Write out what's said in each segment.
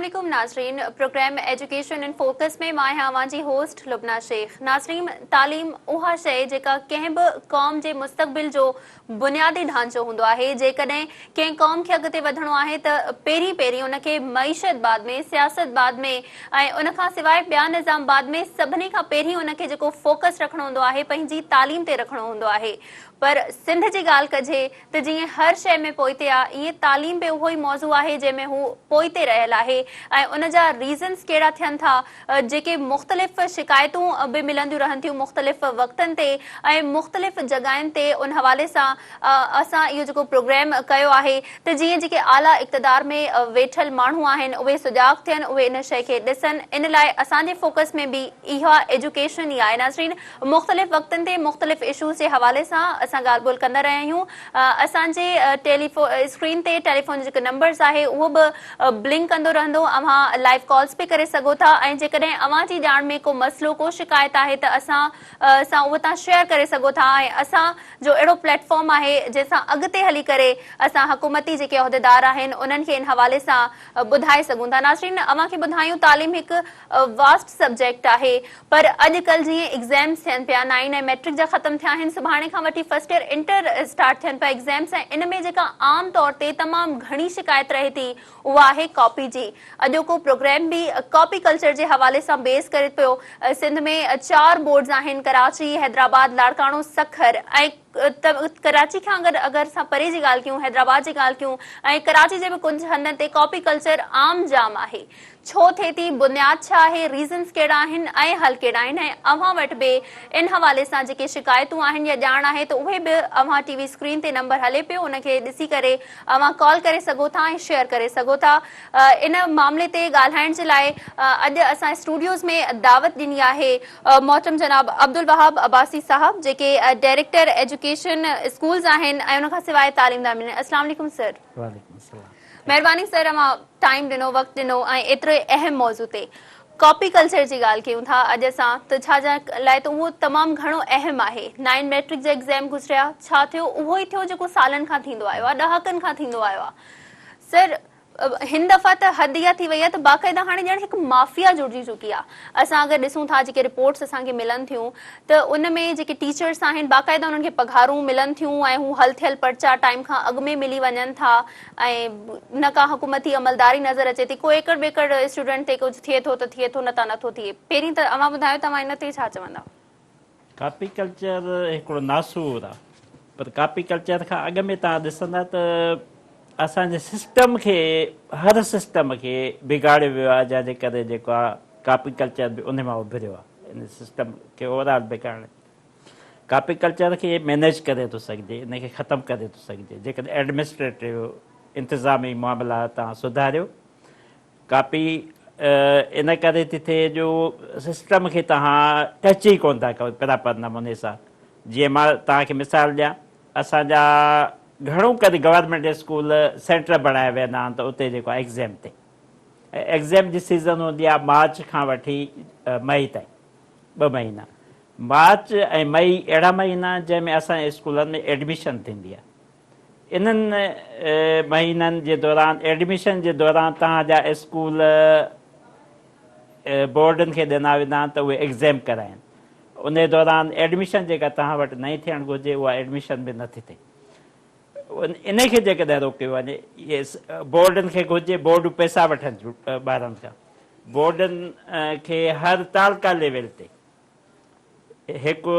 अस्सलाम नाजरीन, programme education in focus में मां आवां जी होस्ट लुबना शेख। नाजरीन, तालीम उहा शइ जेका कंहिं बि क़ौम जे मुस्तक़बिल जो बुनियादी ढांचो हूंदो आहे। जेकॾहिं कंहिं क़ौम खे अॻिते वधणो आहे त पहिरीं उनखे मईशत बाद में, सियासत बाद में ऐं उन खां सवाइ ॿिया निज़ाम बाद में सभिनी खां पहिरीं उनखे जेको फोकस रखणो हूंदो आहे पंहिंजी तालीम ते रखणो हूंदो आहे। पर सिंध जी ॻाल्हि कजे त जीअं हर शइ में पोइते आहे, ईअं तालीम बि उहो ई मौज़ू आहे जंहिंमें हू पोइते रहियल आहे ऐं उन जा रीज़न्स कहिड़ा थियनि था, जेके मुख़्तलिफ़ शिकायतूं बि मिलंदियूं रहनि थियूं मुख़्तलिफ़ वक़्तनि ते ऐं मुख़्तलिफ़ जॻहियुनि ते। उन हवाले सां असां इहो जेको प्रोग्राम कयो आहे त जीअं जेके आला इक़्तिदार में वेठल माण्हू आहिनि उहे सुजाॻ थियनि, उहे इन शइ खे ॾिसनि। इन लाइ असांजे फोकस में बि इहा एजुकेशन ई आहे। नाज़रीन, मुख़्तलिफ़ वक़्तनि ते मुख़्तलिफ़ इशूज़ जे हवाले सां असां ॻाल्हि ॿोल कंदा रहिया आहियूं। असांजे स्क्रीन ते टेलीफोन जो जेको नंबर्स आहे उहो बि ब्लिंक कंदो रहंदो। अव्हां लाइव कॉल्स बि करे सघो था ऐं जेकॾहिं अव्हां जी ॼाण में को मसइलो, को शिकायत आहे त असां उहो तव्हां शेयर करे सघो था ऐं असांजो अहिड़ो प्लेटफॉर्म आहे जंहिंसां अॻिते हली करे असां हुकूमती जेके उहिदेदार आहिनि उन्हनि खे इन हवाले सां ॿुधाए सघूं था। नाज़रीन, अव्हां खे ॿुधायूं तालीम हिकु वास्ट सब्जेक्ट आहे, पर अॼुकल्ह जीअं एग्ज़ाम्स थियनि पिया, 9 ऐं मैट्रिक जा ख़तम थिया आहिनि, सुभाणे खां वठी फर्स्ट ईयर इंटर स्टार्ट थियनि पिया एग्ज़ाम्स, ऐं इन में जेका आम तौर ते तमामु घणी शिकायत रहे थी उहा आहे कॉपी जी। अॼोको प्रोग्राम बि कॉपी कल्चर जे हवाले सां बेस करे पियो। सिंध में 4 बोर्ड्स आहिनि, कराची, हैदराबाद, लाड़काणो, सखर ऐं कराची खां अगरि असां परे जी ॻाल्हि कयूं, हैदराबाद जी ॻाल्हि कयूं ऐं कराची जे बि कुझु हंधनि ते कॉपी कल्चर आम जाम आहे। छो थिए थी, बुनियाद छा आहे, रीज़न्स कहिड़ा आहिनि ऐं हल कहिड़ा आहिनि, ऐं अव्हां वटि बि इन हवाले सां जेके शिकायतूं आहिनि या ॼाण आहे त उहे बि अव्हां टीवी स्क्रीन ते नंबर हले पियो, उनखे ॾिसी करे अव्हां कॉल करे सघो था ऐं शेयर करे सघो था। इन मामले ते ॻाल्हाइण जे लाइ अॼु असां स्टूडियोज़ में दावत ॾिनी आहे मोहतरम जनाब अब्दुल वहाब अब्बासी साहब, जेके डायरेक्टर एजुकेशन स्कूल्स आहिनि ऐं उन खां सवाइ तालीमदार आहिनि। अस्सलाम वालेकुम सर। वालेकुम सलाम। महिरबानी सर, अव्हां टाइम ॾिनो, वक़्तु ॾिनो ऐं एतिरे अहम मौज़ू ते कॉपी कल्चर जी ॻाल्हि कयूं था अॼु असां, त छाजा लाइ त उहो तमामु घणो अहम आहे। 9 मैट्रिक जा एग्ज़ाम गुज़रिया, छा थियो? उहो ई थियो जेको सालनि खां थींदो आयो आहे, ॾहाकनि खां थींदो आयो आहे। सर, हिन दफ़ा त हद इहा थी वई आहे त बाक़ाइदा हाणे ॼण हिकु माफ़िया जुड़जी चुकी आहे। असां अगरि ॾिसूं था जेके रिपोर्ट्स असांखे मिलनि थियूं त उन में जेके टीचर्स आहिनि बाक़ाइदा उन्हनि खे पघारूं मिलनि थियूं ऐं हू हल थियल पर्चा टाइम खां अॻु में मिली वञनि था ऐं न का हुकूमती अमलदारी नज़र अचे थी। को एकड़ बेकड़ स्टूडेंट ते कुझु थिए थो त थिए थो, न त नथो थिए। पहिरीं त अव्हां ॿुधायो तव्हां इन ते छा चवंदा? कॉपी कल्चर हिकिड़ो नासूर आहे, पर कॉपी कल्चर खां अॻु में तव्हां ॾिसंदा त असांजे सिस्टम खे, हर सिस्टम खे बिगाड़ियो वियो आहे, जंहिंजे करे जेको आहे कॉपी कल्चर बि उन मां उभरियो आहे। इन सिस्टम खे ओवरऑल बिगाड़े कॉपी कल्चर खे मैनेज करे थो सघिजे, इनखे ख़तमु करे थो सघिजे जेकॾहिं एडमिनिस्ट्रेटिव इंतिज़ामी मामला तव्हां सुधारियो। कॉपी इन करे थी थिए जो सिस्टम खे तव्हां टच ई कोन था कयो बराबरि नमूने सां। जीअं मां तव्हांखे मिसाल ॾियां, असांजा घणो करे गवर्नमेंट स्कूल सेंटर बणाया वेंदा आहिनि त उते जेको आहे एग्ज़ाम ते, एग्ज़ाम जी सीज़न हूंदी आहे मार्च खां वठी मई ताईं, 2 महीना। मार्च ऐं मई अहिड़ा महीना जंहिंमें असांजे स्कूलनि में एडमिशन थींदी आहे। इन्हनि महीननि जे दौरान, एडमिशन जे दौरान तव्हांजा स्कूल बोर्डनि खे ॾिना वेंदा आहिनि त उहे एग्ज़ाम कराइनि। उन दौरान एडमिशन जेका तव्हां वटि नहीं थियणु घुरिजे उहा एडमिशन बि नथी थिए। इन खे जेकॾहिं रोकियो वञे, इहे बोर्डनि खे घुरिजे, बोर्ड पैसा वठनि थियूं ॿारनि खां, बोर्डनि खे हर तालका लेवल ते हिकु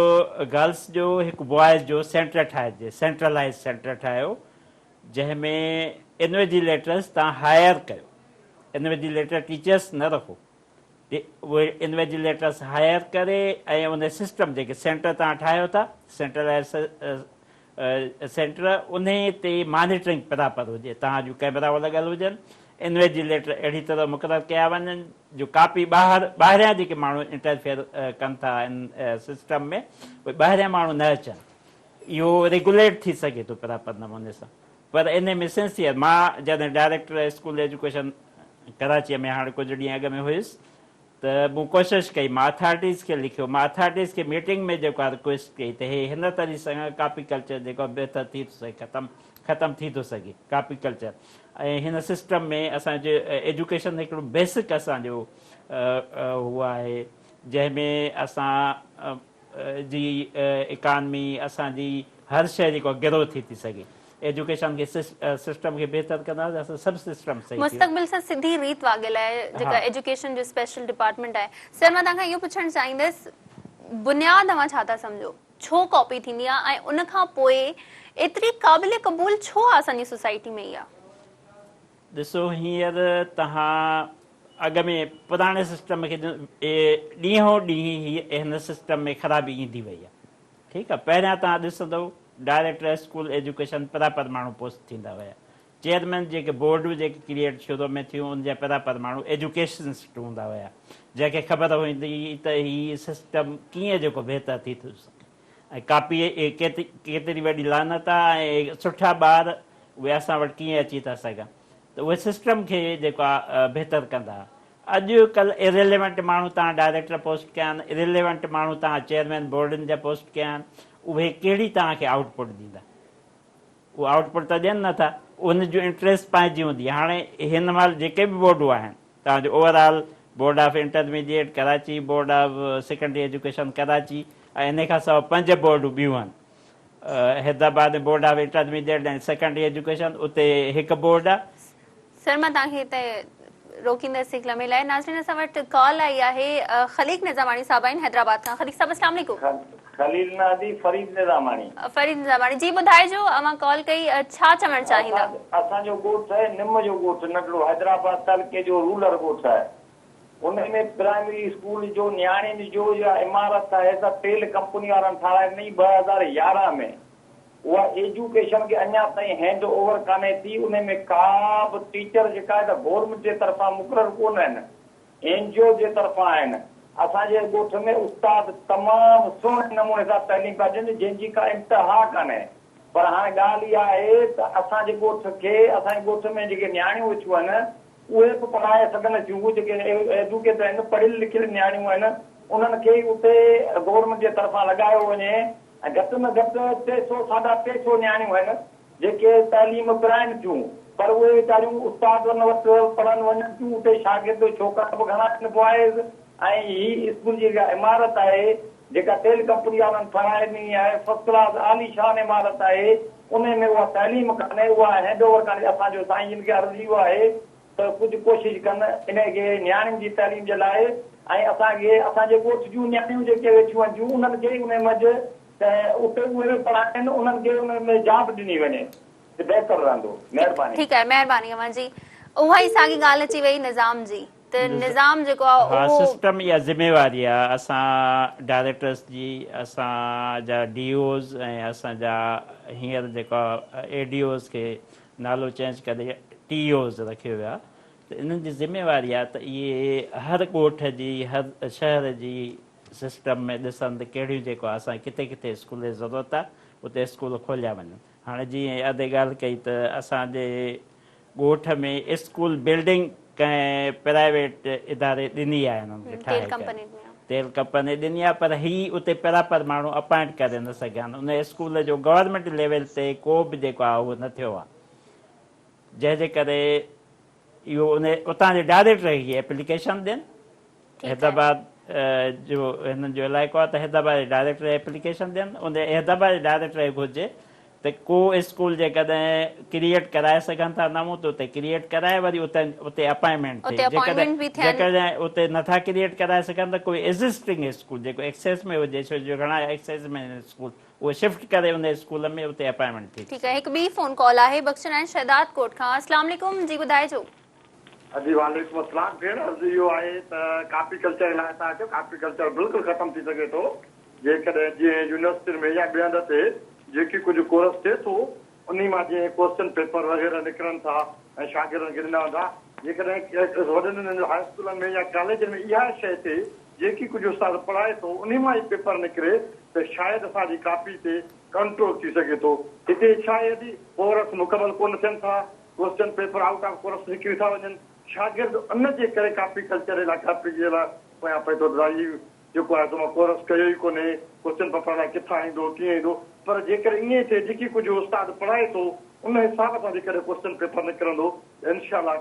गर्ल्स जो हिकु बॉइज़ जो सेंटर ठाहिजे, सेंट्रलाइज़ सेंटर ठाहियो जंहिंमें इन्विजिलेटर्स तव्हां हायर कयो। इन्विजिलेटर टीचर्स न रखो, उहे इन्विजिलेटर्स हायर करे ऐं उन सिस्टम जेके सेंटर तव्हां ठाहियो था, सेंट्रलाइज़ सेंटर, उन ते मॉनिटरिंग बराबरि हुजे, तव्हां जूं कैमरा लॻल हुजनि, इन्विजिलेटर अहिड़ी तरह मुक़ररु कया वञनि जो कापी ॿाहिरियां जेके माण्हू इंटरफेयर कनि था इन सिस्टम में, उहे ॿाहिरियां माण्हू न अचनि। इहो रेगुलेट थी सघे थो बराबरि नमूने सां। पर इन में सिंसियर, मां जॾहिं डायरेक्टर स्कूल एजुकेशन कराचीअ में हाणे कुझु ॾींहं अॻु में हुयुसि त मूं कोशिशि कई, मां अथॉरिटीज़ खे लिखियो, मां अथॉरिटीज़ खे मीटिंग में जेको आहे रिक्वेस्ट कई त हे हिन तरीक़े सां कॉपी कल्चर जेको आहे बहितर थी थो सघे, ख़तमु ख़तमु थी थो सघे कॉपी कल्चर। ऐं हिन सिस्टम में असांजे एजुकेशन हिकिड़ो बेसिक असांजो उहो आहे जंहिंमें असां जी इकानमी असांजी हर शइ जेको ग्रो थी सघे। एजुकेशन खे सिस्टम खे बहितर कंदासीं असां सभु सिस्टम सही थी मुस्तक़बिल सां सिधी रीत वागियल आहे जेका एजुकेशन जो स्पेशल डिपार्टमेंट आहे। सर मां तव्हांखां इहो पुछणु चाहींदसि बुनियाद तव्हां छा था सम्झो, छो कॉपी थींदी आहे ऐं उन खां पोइ एतिरी क़ाबिल क़बूल छो आहे असांजी सोसाइटी में इहा? ॾिसो हींअर तव्हां अॻ में पुराणे सिस्टम खे ॾींहों ॾींहुं हिन सिस्टम में ख़राबी ईंदी वई आहे। ठीकु आहे, पहिरियां तव्हां ॾिसंदव डायरेक्टर स्कूल एजुकेशन परापर माण्हू पोस्ट थींदा हुया। चेयरमैन जेके बोर्ड जेके क्रिएट शुरू में थियूं उनजा परापर माण्हू एजुकेशनिस्ट हूंदा हुया जंहिंखे ख़बर हूंदी त हीउ सिस्टम कीअं जेको बहितर थी थो सघे ऐं कापी केतिरी वॾी लानत आहे ऐं सुठा ॿार उहे असां वटि कीअं अची था सघनि, त उहे सिस्टम खे जेको आहे बहितर कंदा। अॼुकल्ह इरेलीवेंट माण्हू तव्हां डायरेक्टर पोस्ट कया आहिनि, इरेलीवेंट माण्हू तव्हां चेयरमैन बोर्डनि जा पोस्ट कया आहिनि, उहे कहिड़ी तव्हांखे आउटपुट ॾींदा? उहे आउटपुट त ॾियनि नथा, उनजो इंट्रस्ट पंहिंजी हूंदी। हाणे हिन महिल जेके बि बोर्डूं आहिनि तव्हांजो overall board of intermediate Karachi, board of secondary education Karachi ऐं इन खां सवाइ 5 बोर्डूं ॿियूं आहिनि हैदराबाद में बोर्ड ऑफ इंटरमीडिएट ऐं सेकेंडरी एजुकेशन, उते हिकु बोर्ड आहे। सर मां तव्हांखे हिते रोकींदसि हिकु लम्हे लाइ। नाज़रीन असां वटि कॉल आई आहे ख़लीक निज़ामाणी साहब आहिनि हैदराबाद खां। ख़लीक साहब अस्सलाम वालेकुम। खलील नादी फरीद निज़ामाणी। फरीद निज़ामाणी जी ॿुधाइजो अवां कॉल कई छा चवणु चाहींदा? असांजो ॻोठ आहे निम जो ॻोठ, नंढड़ो हैदराबाद तालुके जो रूरल ॻोठ आहे। उनमें प्राइमरी स्कूल जो नियाणियुनि जो या इमारत आहे त तेल कंपनी वारनि ठाराए ॾिनी 2011 में। उहा एजुकेशन खे अञा ताईं हैंड ओवर कान्हे थी। उनमें का बि टीचर जेका आहे त गवर्नमेंट जे तरफ़ां मुक़ररु कोन आहिनि, एनजीओ जे तरफ़ां आहिनि। असांजे ॻोठ में उस्ताद तमामु सुहिणे नमूने सां तइलीम पिया ॾियनि जंहिंजी का इंतिहा कान्हे। पर हाणे ॻाल्हि इहा आहे त असांजे ॻोठ खे, असांजे ॻोठ में जेके नियाणियूं वेठियूं आहिनि उहे बि पढ़ाए सघनि थियूं। जेके एजुकेट आहिनि, पढ़ियल लिखियल नियाणियूं आहिनि, उन्हनि खे उते गवर्नमेंट जे तरफ़ां लॻायो वञे। ऐं घटि में घटि 300 साढा 300 नियाणियूं आहिनि जेके तालीम पिराइनि थियूं, पर उहे वीचारियूं उस्तादनि वटि पढ़नि वञनि थियूं। उते शागिर्द छोकिरा बि घणा आहिनि बॉइज़। ऐं ही स्कूल जी जेका इमारत आहे जेका तेल कंपनी वारनि ठाराए ॾिनी आहे, फर्स्ट क्लास आलीशान इमारत आहे, उन में उहा तालीम कान्हे, उहा हैंड ओवर कान्हे। असांजो साईं खे अर्ज़ी इहो आहे त कुझु कोशिशि कनि इनखे नियाणियुनि जी तालीम जे लाइ। ऐं असांखे असांजे ॻोठ जूं नियाणियूं जेके वेठियूं आहिनि उन्हनि खे उन मंझि त उते उहे पढ़ाइनि, उन्हनि खे उन में जॉब ॾिनी वञे त बहितर रहंदो। महिरबानी। ठीकु आहे, महिरबानी अवां जी। उहा ई साॻी ॻाल्हि अची वई निज़ाम जी, त निज़ाम जेको आहे हा सिस्टम इहा ज़िम्मेवारी आहे असां डायरेक्टर्स जी, असांजा डीओज़ ऐं असांजा हींअर जेका एडीओज़ खे नालो चेंज करे टीओज़ रखियो वियो आहे। त इन्हनि जी ज़िम्मेवारी आहे त इहे हर ॻोठ जी, हर शहर जी सिस्टम में ॾिसनि त कहिड़ियूं जेको आहे असांखे किथे किथे स्कूल जी ज़रूरत आहे उते स्कूल खोलिया वञनि। हाणे जीअं अॼु ॻाल्हि कई त असांजे ॻोठ में स्कूल बिल्डिंग कंहिं प्राइवेट इदारे ॾिनी आहे हुननि खे ठाहे करे, तेल कंपनी ॾिनी आहे, पर ही उते बराबरि माण्हू अपॉइंट करे न सघिया आहिनि। उन स्कूल जो गवर्नमेंट लेवल ते को बि जेको आहे उहो न थियो आहे, जंहिंजे करे इहो उन उतां जे डायरेक्टर खे एप्लीकेशन ॾियनि। हैदराबाद जो हिननि जो इलाइक़ो आहे त हैदराबाद जे डायरेक्टर एप्लीकेशन ॾियनि। उन हैदराबाद जे डायरेक्टर खे घुरिजे त को स्कूल जेकॾहिं क्रिएट कराए सघनि था नमूं त उते क्रिएट कराए, वरी उते अपॉइंटमेंट थिए। जेकॾहिं उते नथा क्रिएट कराए सघनि त कोई एग्ज़िस्टिंग स्कूल जेको एक्सेस में हुजे, छो जो घणा एक्सेस में स्कूल, उहे शिफ्ट करे उन स्कूल में उते अपॉइंटमेंट थिए। ठीकु आहे, हिकु ॿी फोन कॉल आहे बख्शन आहिनि शहदाद कोट खां। अस्सलाम वालेकुम जी, ॿुधाइजो। जी वालेकुम अस्सलाम। भेण अर्ज़ु इहो आहे त कॉपी कल्चर लाइ तव्हां चयो कॉपी कल्चर बिल्कुलु ख़तमु थी सघे थो जेकॾहिं जीअं यूनिवर्सिटियुनि में या ॿिए हंध ते जेकी कुझु कोर्स थिए थो उन मां जीअं क्वेश्चन पेपर वग़ैरह निकिरनि था ऐं शागिर्दनि खे ॾिना वेंदा। जेकॾहिं वॾनि हाई स्कूलनि में या कॉलेजनि में इहा शइ थिए जेकी कुझु उस्ताद पढ़ाए थो उन मां ई पेपर निकिरे त शायदि असांजी कॉपी ते कंट्रोल थी सघे थो। हिते छा आहे यदि कोर्स मुकमल कोन थियनि था, question paper out of course निकिरी था वञनि, शागिर्द उन जे करे कॉपी कल्चर लाइ कॉपी जे लाइ पोयां पए थो जेको आहे मां कोर्स कयो ई कोन्हे, क्वेश्चन पेपर लाइ किथां ईंदो कीअं ईंदो। पर जेकर ईअं थिए जेकी कुझु उस्ताद पढ़ाए थो उन हिसाब सां जेकॾहिं क्वेश्चन पेपर निकिरंदो इंशाल्लाह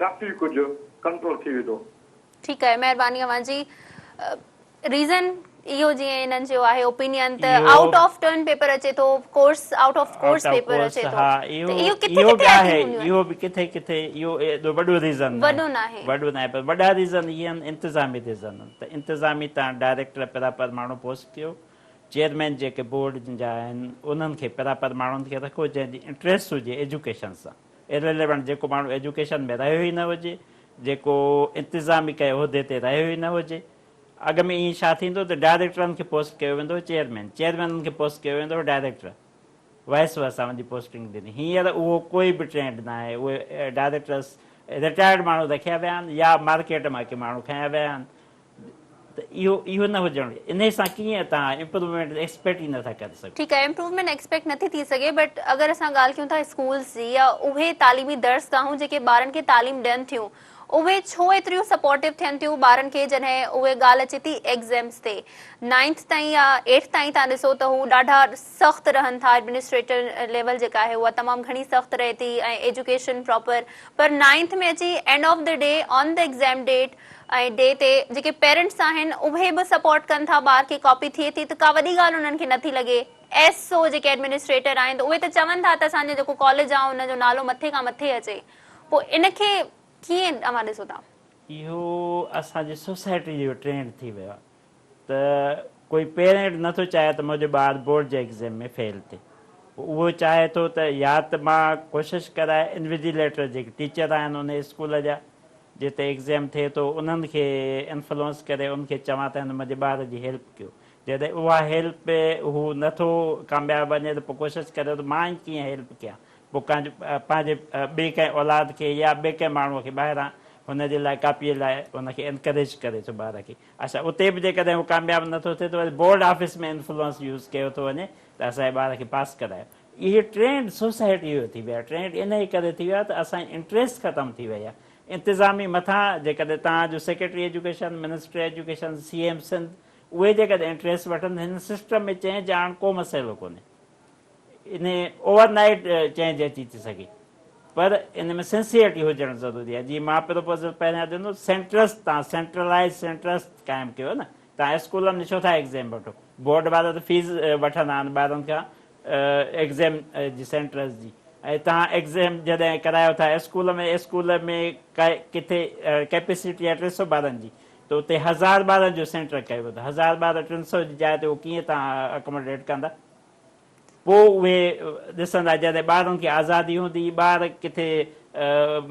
काफ़ी कुझु कंट्रोल थी वेंदो। ठीकु आहे, महिरबानी अव्हांजी। रीज़न इहो जीअं इन्हनि जो आहे ओपिनियन त इहो आउट ऑफ टर्न पेपर अचे थो, course out of course paper अचे थो, हा त इहो इहो किथे इहो किथे आहे, अची हूंदियूं इहो बि किथे किथे इहो एॾो वॾो रीज़न वॾो नाहे। वॾो नाहे, पर वॾा रीज़न इहे आहिनि इंतिज़ामी रीज़न। त इंतिज़ामी तव्हां डायरेक्टर बराबरि माण्हू पोस्ट कयो, चेयरमैन जेके बोर्ड जा आहिनि उन्हनि खे बराबरि माण्हुनि खे रखो जंहिंजी इंट्रस्ट हुजे एजुकेशन सां। इरेलेवेंट जेको माण्हू एजुकेशन में रहियो ई न हुजे, जेको इंतिज़ामी कयो उहिदे ते रहियो ई न हुजे, अॻ में ईअं छा थींदो त डायरेक्टरनि खे पोस्ट कयो वेंदो चेयरमैननि खे पोस्ट कयो वेंदो डायरेक्टर, वाइस वर्सा वञी पोस्टिंग ॾिनी। हींअर उहो कोई बि ट्रेंड न आहे। उहे डायरेक्टर्स रिटायर्ड माण्हू रखिया विया आहिनि या मार्केट मां के माण्हू खया विया आहिनि। त इहो न हुजणु, इन सां कीअं तव्हां इम्प्रूवमेंट एक्सपेक्ट ई नथा करे सघो। ठीकु आहे, इम्प्रूवमेंट एक्सपेक्ट नथी थी सघे, बट अगरि असां ॻाल्हि कयूं था स्कूल्स जी या उहे तालीमी दर्सगाहूं जेके ॿारनि खे तालीम ॾियनि थियूं, उहे छो एतिरियूं सपोर्टिव थियनि थियूं ॿारनि खे जॾहिं उहे ॻाल्हि अचे थी एग्ज़ाम्स ते। 9th ताईं या 8th ताईं तव्हां ॾिसो त हू ॾाढा सख़्तु रहनि था, एडमिनिस्ट्रेटर लेवल जेका आहे उहा तमामु घणी सख़्तु रहे थी ऐं एजुकेशन प्रॉपर, पर 9th में अची end of the day on the exam date ऐं डे ते जेके पेरेंट्स आहिनि उहे बि सपोर्ट कनि था, ॿार खे कॉपी थिए थी त का वॾी ॻाल्हि उन्हनि खे नथी लॻे। एसओ जेके एडमिनिस्ट्रेटर आहिनि उहे त चवनि था त असांजो जेको कॉलेज आहे उनजो नालो मथे खां मथे अचे। पोइ इनखे कीअं तव्हां ॾिसो था? इहो असांजी सोसाइटी जो ट्रेंड थी वियो आहे त कोई पेरेंट नथो चाहे त मुंहिंजो ॿारु बोर्ड जे एग्ज़ाम में फेल थिए। उहो चाहे थो त या त मां कोशिशि कराए इन्विजिलेटर जेके टीचर आहिनि उन स्कूल जा जिते एग्ज़ाम थिए थो उन्हनि खे इन्फ्लुएंस करे उनखे चवां त हिन मुंहिंजे ॿार जी हेल्प कयो। जॾहिं उहा हेल्प हू नथो कामयाबु वञे त पोइ कोशिशि करे त मां ई कीअं हेल्प कयां, पोइ पंहिंजे ॿिए कंहिं औलाद खे या ॿिए कंहिं माण्हूअ खे ॿाहिरां हुनजे लाइ कापीअ लाइ हुनखे एनकरेज करे थो ॿार खे। अच्छा, उते बि जेकॾहिं उहो कामयाबु नथो थिए त वरी बोर्ड ऑफिस में इन्फ्लुएंस यूज़ कयो थो वञे त असांजे ॿार खे पास करायो। इहे ट्रेंड सोसाइटी जो थी वियो आहे। ट्रेंड इन ई करे थी वियो आहे त असांजी इंट्रस्ट ख़तमु थी वई आहे। इंतिज़ामी मथां जेकॾहिं तव्हांजो secretary education, minister education, CM Sindh उहे जेकॾहिं इंट्रस्ट वठनि हिन सिस्टम में चेंज आणणु को मसइलो कोन्हे। इन ओवरनाइट चेंज अची थी सघे, पर इन में सिंसियरिटी हुजणु ज़रूरी आहे। जीअं मां प्रपोज़ल पहिरियां ॾिनो, तव्हां सेंट्रलाइज़ सेंटर्स क़ाइमु कयो न। तव्हां स्कूलनि में छो था एग्ज़ाम वठो? बोर्ड वारा त फीस वठंदा आहिनि ॿारनि खां एग्ज़ाम जी सेंटर्स जी, ऐं तव्हां एग्ज़ाम जॾहिं करायो था स्कूल में किथे कैपेसिटी आहे 300 ॿारनि जी, त उते 1000 ॿारनि जो सेंटर कयो त 1000 ॿार 300 जी जाइ ते उहो कीअं तव्हां अकोमोडेट कंदा? पोइ उहे ॾिसंदा जॾहिं ॿारनि खे आज़ादी हूंदी, ॿार किथे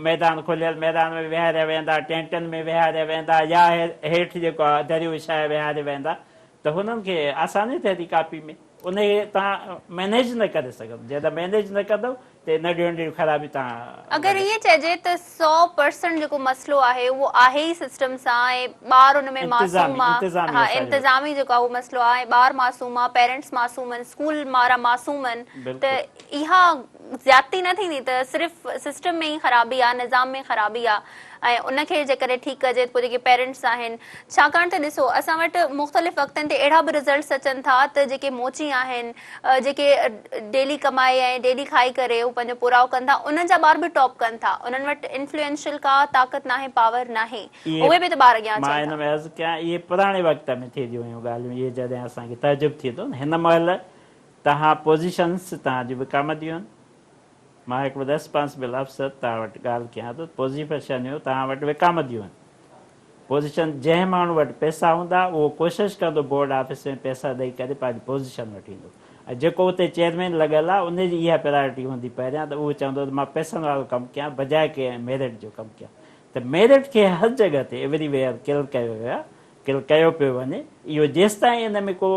मैदान खुलियल मैदान में विहारिया वेंदा, टेंटनि में विहारिया वेंदा या हेठि जेको आहे दरियो विछाए विहारिया वेंदा, त हुननि खे आसानी थिए थी कापी में। उनखे तव्हां मैनेज न करे सघंदो। जॾहिं मैनेज न कंदव त नंढियूं नंढियूं ख़राबी तव्हां। अगरि ईअं चइजे त 100% जेको मसइलो आहे उहो आहे ई सिस्टम सां ऐं ॿार हुन में मासूम आहे, हा इंतिज़ामी जेको आहे उहो मसइलो आहे, ॿार मासूम आहे, पेरेंट्स मासूम आहिनि, स्कूल वारा मासूम आहिनि, त इहा ज़्यादती न थींदी त सिर्फ़ु सिस्टम में ई ख़राबी आहे, निज़ाम में ख़राबी आहे ऐं उनखे जेकॾहिं ठीकु कजे त पोइ जेके पेरेंट्स आहिनि। छाकाणि त ॾिसो असां वटि मुख़्तलिफ़ वक़्तनि ते अहिड़ा बि रिज़ल्ट्स अचनि था त जेके मोची आहिनि, जेके डेली कमाई ऐं डेली खाई करे हू पंहिंजो पुराव कनि था, उन्हनि जा ॿार बि टॉप कनि था। उन्हनि वटि इन्फ्लुएंशियल का ताक़त नाहे, पावर नाहे, उहे बि त ॿार अॻियां अचनि था। मां हिन में अर्ज़ु कयां, इहे पुराणे वक़्त में थींदियूं हुयूं ॻाल्हियूं। इहे जॾहिं असांखे तजुब थी थो न, हिन महिल तव्हां पोज़ीशन्स तव्हांजी विकामदियूं आहिनि। मां हिकिड़ो रेस्पॉन्सिबल अफ़सर तव्हां वटि ॻाल्हि कयां थो, पोज़ीशनियूं तव्हां वटि विकामदियूं आहिनि। पोज़ीशन जंहिं माण्हू वटि पैसा हूंदा उहो कोशिशि कंदो बोर्ड ऑफिस में पैसा ॾेई करे पंहिंजी पोज़ीशन वठी ईंदो, ऐं जेको उते चेयरमैन लॻियल आहे उनजी इहा प्रायोरिटी हूंदी पहिरियां, त उहो चवंदो त मां पैसनि वारो कमु कयां बजाए के मेरिट जो कमु कयां। त मेरिट खे हर जॻह ते एवरीवेयर किल कयो वियो आहे, किल कयो पियो वञे। इहो जेसि ताईं हिन में को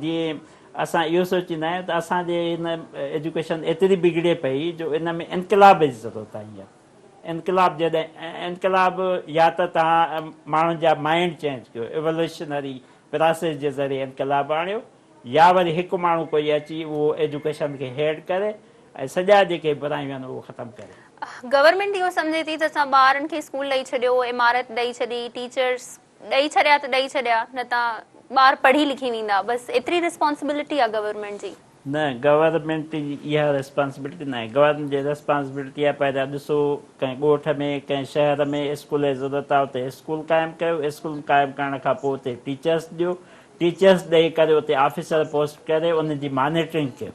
जीअं असां इहो सोचींदा आहियूं त असांजे हिन एजुकेशन एतिरी बिगड़े पई जो इन में इनक़लाब जी ज़रूरत आई आहे। इनक़लाब जॾहिं इनक़लाब या त तव्हां माण्हुनि जा माइंड चेंज कयो, एवोल्यूशनरी प्रोसेस जे ज़रिए इनक़लाब आणियो, या वरी हिकु माण्हू कोई अची उहो एजुकेशन खे हेड करे ऐं सॼा जेके बुरायूं आहिनि उहो ख़तमु करे। गवर्नमेंट इहो सम्झे थी त असां ॿारनि खे स्कूल ॾेई छॾियो, इमारत ॾेई छॾी, टीचर्स ॾेई छॾिया त ॾेई छॾिया, न त ॿार पढ़ी लिखी वेंदा, बसि एतिरी रिस्पॉन्सिबिलिटी आहे गवर्नमेंट जी। न गवर्नमेंट जी इहा रिस्पॉन्सिबिलिटी न आहे गवर्नमेंट जी रिस्पॉन्सिबिलिटी आहे पहिरियां ॾिसो कंहिं ॻोठ में कंहिं शहर में स्कूल जी ज़रूरत आहे उते स्कूल क़ाइमु कयो स्कूल क़ाइमु करण खां पोइ उते टीचर्स ॾियो टीचर्स ॾेई करे उते ऑफिसर पोस्ट करे उनजी मॉनिटरिंग कयो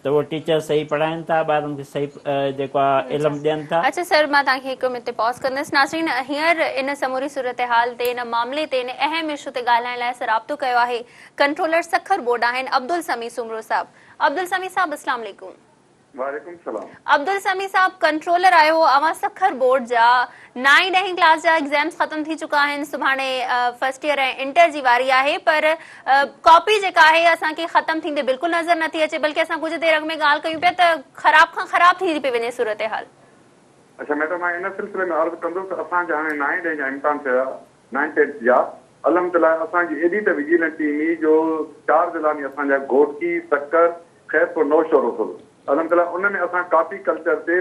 त उहो टीचर सही पढ़ाइनि था ॿारनि खे सही जेको आहे इल्मु ॾियनि था। अच्छा सर मां तव्हांखे हिकु मिंट पॉज़ कंदसि। नाज़रीन हींअर इन समूरी सूरत हाल ते इन मामले ते इन अहम इशू ते ॻाल्हाइण लाइ राब्तो कयो आहे कंट्रोलर सखर बोर्ड आहिनि अब्दुल समी सुमरो साहब। अब्दुल समी साहब अस्सलाम वालेकुम। वालेकुम सलाम। अब्दुल समी साहब कंट्रोलर आयो अवां सखर बोर्ड जा 9 ॾहीं क्लास जा एग्ज़ाम्स ख़त्म थी चुका आहिनि सुभाणे फर्स्ट ईयर ऐं इंटर जी वारी आहे पर कॉपी जेका आहे असांखे ख़त्म थींदे बिल्कुलु नज़र नथी अचे बल्कि असां कुझु देर अॻु में ॻाल्हि कयूं पिया त ख़राब खां ख़राब थी पई वञे सूरत हाल। अच्छा मैडम मां इन सिलसिले में अर्ज़ु कंदुसि असांजा हाणे 9 ॾहीं जा इम्तिहान थिया 9 10 जा अलहमदिल्ला असांजी एॾी त विजिलेंस टीम हुई जो 4 ज़िला में असांजा घोटकी सक्कर ख़ैरपुर नौशहर रसूल अलहमदिल्ला उन में असां कॉपी कल्चर ते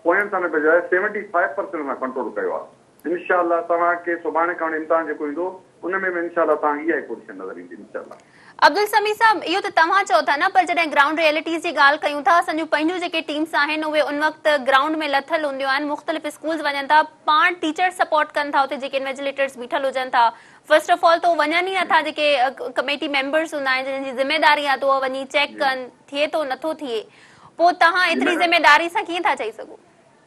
पोयनि साल बजाए 75% असां कंट्रोल कयो आहे। इंशाअल्लाह तव्हांखे सुभाणे खां इम्तिहान जेको ईंदो उन में इंशाअल्लाह तव्हां इहा ई पोजीशन नज़र ईंदी इंशाअल्लाह। अब्दुल समी साहब इहो त तव्हां चओ था न पर जॾहिं ग्राउंड रियलिटीज़ जी ॻाल्हि कयूं था असांजूं पंहिंजूं जेके टीम्स आहिनि उहे उन वक़्तु ग्राउंड में लथल हूंदियूं आहिनि मुख़्तलिफ़ स्कूल्स वञनि था पाण टीचर सपोर्ट कनि था उते जेके इन्विजिलेटर्स बीठल हुजनि था फर्स्ट ऑफ ऑल तो वञनि ई नथा जेके कमेटी मेंबर्स हूंदा आहिनि जिनजी ज़िम्मेदारी आहे त उहो वञी चेक कनि थिए थो नथो थिए पोइ तव्हां एतिरी ज़िम्मेदारी सां कीअं था चई सघो?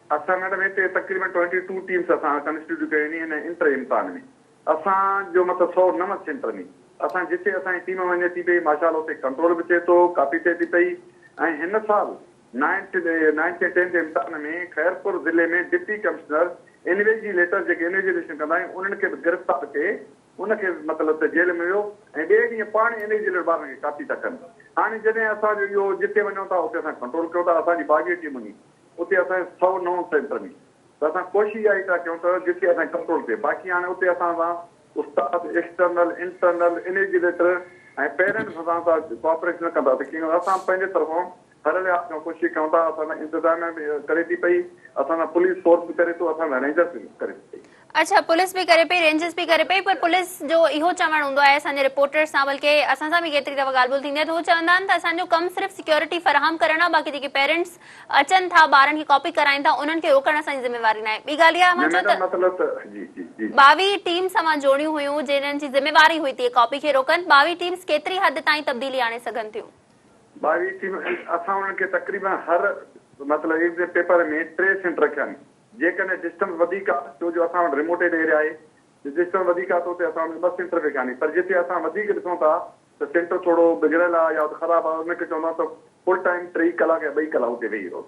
असां मैडम हिते तक़रीबन 22 टीम्स असां कंस्टिट्यूट कयूं आहिनि इंटर इम्तिहान में असांजो मतिलबु 109 सेंटर में असां जिते असांजी टीम वञे थी पई माशाअल्लाह उते कंट्रोल बि थिए थो कापी थिए थी पई ऐं हिन साल 9th 10th जे इम्तिहान में ख़ैरपुर ज़िले में डिप्टी कमिश्नर इन्विजिलेटर जेके इन्विजिलेशन कंदा आहिनि उन्हनि खे गिरफ़्तार कये उनखे मतिलबु त जेल में वियो ऐं ॿिए ॾींहुं पाण इन्विजिलेटर ॿारनि खे कापी था कनि। हाणे जॾहिं असांजो इहो जिते वञूं था उते असां कंट्रोल कयूं था असांजी बाक़ी टीम हुई उते असांजे 109 सेंटर में त असां कोशिशि इहा ई था कयूं त जिते असां कंट्रोल थिए बाक़ी हाणे उते असां सां उस्ताद एक्सटर्नल इंटरनल इन्विजिलेटर ऐं पेरेंट्स असां सां कोऑपरेशन कंदा त कीअं असां पंहिंजे तरफ़ां हर लिहाज़ खां कोशिशि कयूं था असां इंतज़ामिया बि करे थी पई असां पुलिस फोर्स बि करे थो असां रेंजर्स बि करे थी पई। अच्छा पुलिस भी करे पई रेंजर्स भी करे पई पर पुलिस जो इहो चवणु हूंदो आहे असांजे रिपोर्टर्स सां बल्कि असां सां बि केतिरी दफ़ा ॻाल्हि ॿोल थींदी आहे त उहो चवंदा आहिनि त असांजो कमु सिर्फ़ु सिक्योरिटी फ़राहम करणु आहे बाक़ी जेके पेरेंट्स अचनि था ॿारनि खे कॉपी कराइनि था उन्हनि खे रोकणु असांजी ज़िम्मेवारी न आहे। ॿी ॻाल्हि इहा मां चयो त 22 टीम्स असां जोड़ियूं हुयूं जिन्हनि जी ज़िम्मेवारी हुई थी कॉपी खे रोकनि 22 टीम्स केतिरी हद ताईं तब्दीली आणे सघनि थियूं? 22 टीम असां उन्हनि खे तक़रीबन हर मतिलबु एग्ज़ाम पेपर में 3 सेंटर रखिया आहिनि जेकॾहिं डिस्टेंस वधीक आहे छो जो असां वटि रिमोटेड एरिया आहे डिस्टेंस वधीक आहे त उते असां 2 सेंटर रखिया आहिनि पर जिते असां वधीक ॾिसूं था त सेंटर थोरो बिगड़ियल आहे या ख़राबु आहे उनखे चवंदा त फुल टाइम 3 कलाक या 2 कलाक उते वेही रहो।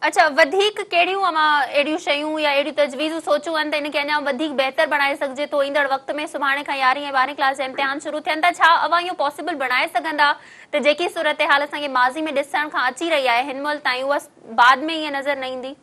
अच्छा वधीक कहिड़ियूं अमां अहिड़ियूं शयूं या अहिड़ियूं तजवीज़ूं सोचियूं आहिनि त इनखे अञा वधीक बहितर बणाए सघिजे थो ईंदड़ वक़्त में सुभाणे खां 11वीं ऐं 12वीं क्लास जा इम्तिहान शुरू थियनि था छा अवां इहो पॉसिबल बणाए सघंदा त जेकी सूरत हाल असांखे माज़ी में ॾिसण खां अची रही आहे हिन महिल ताईं उहा बाद में ईअं नज़र न ईंदी?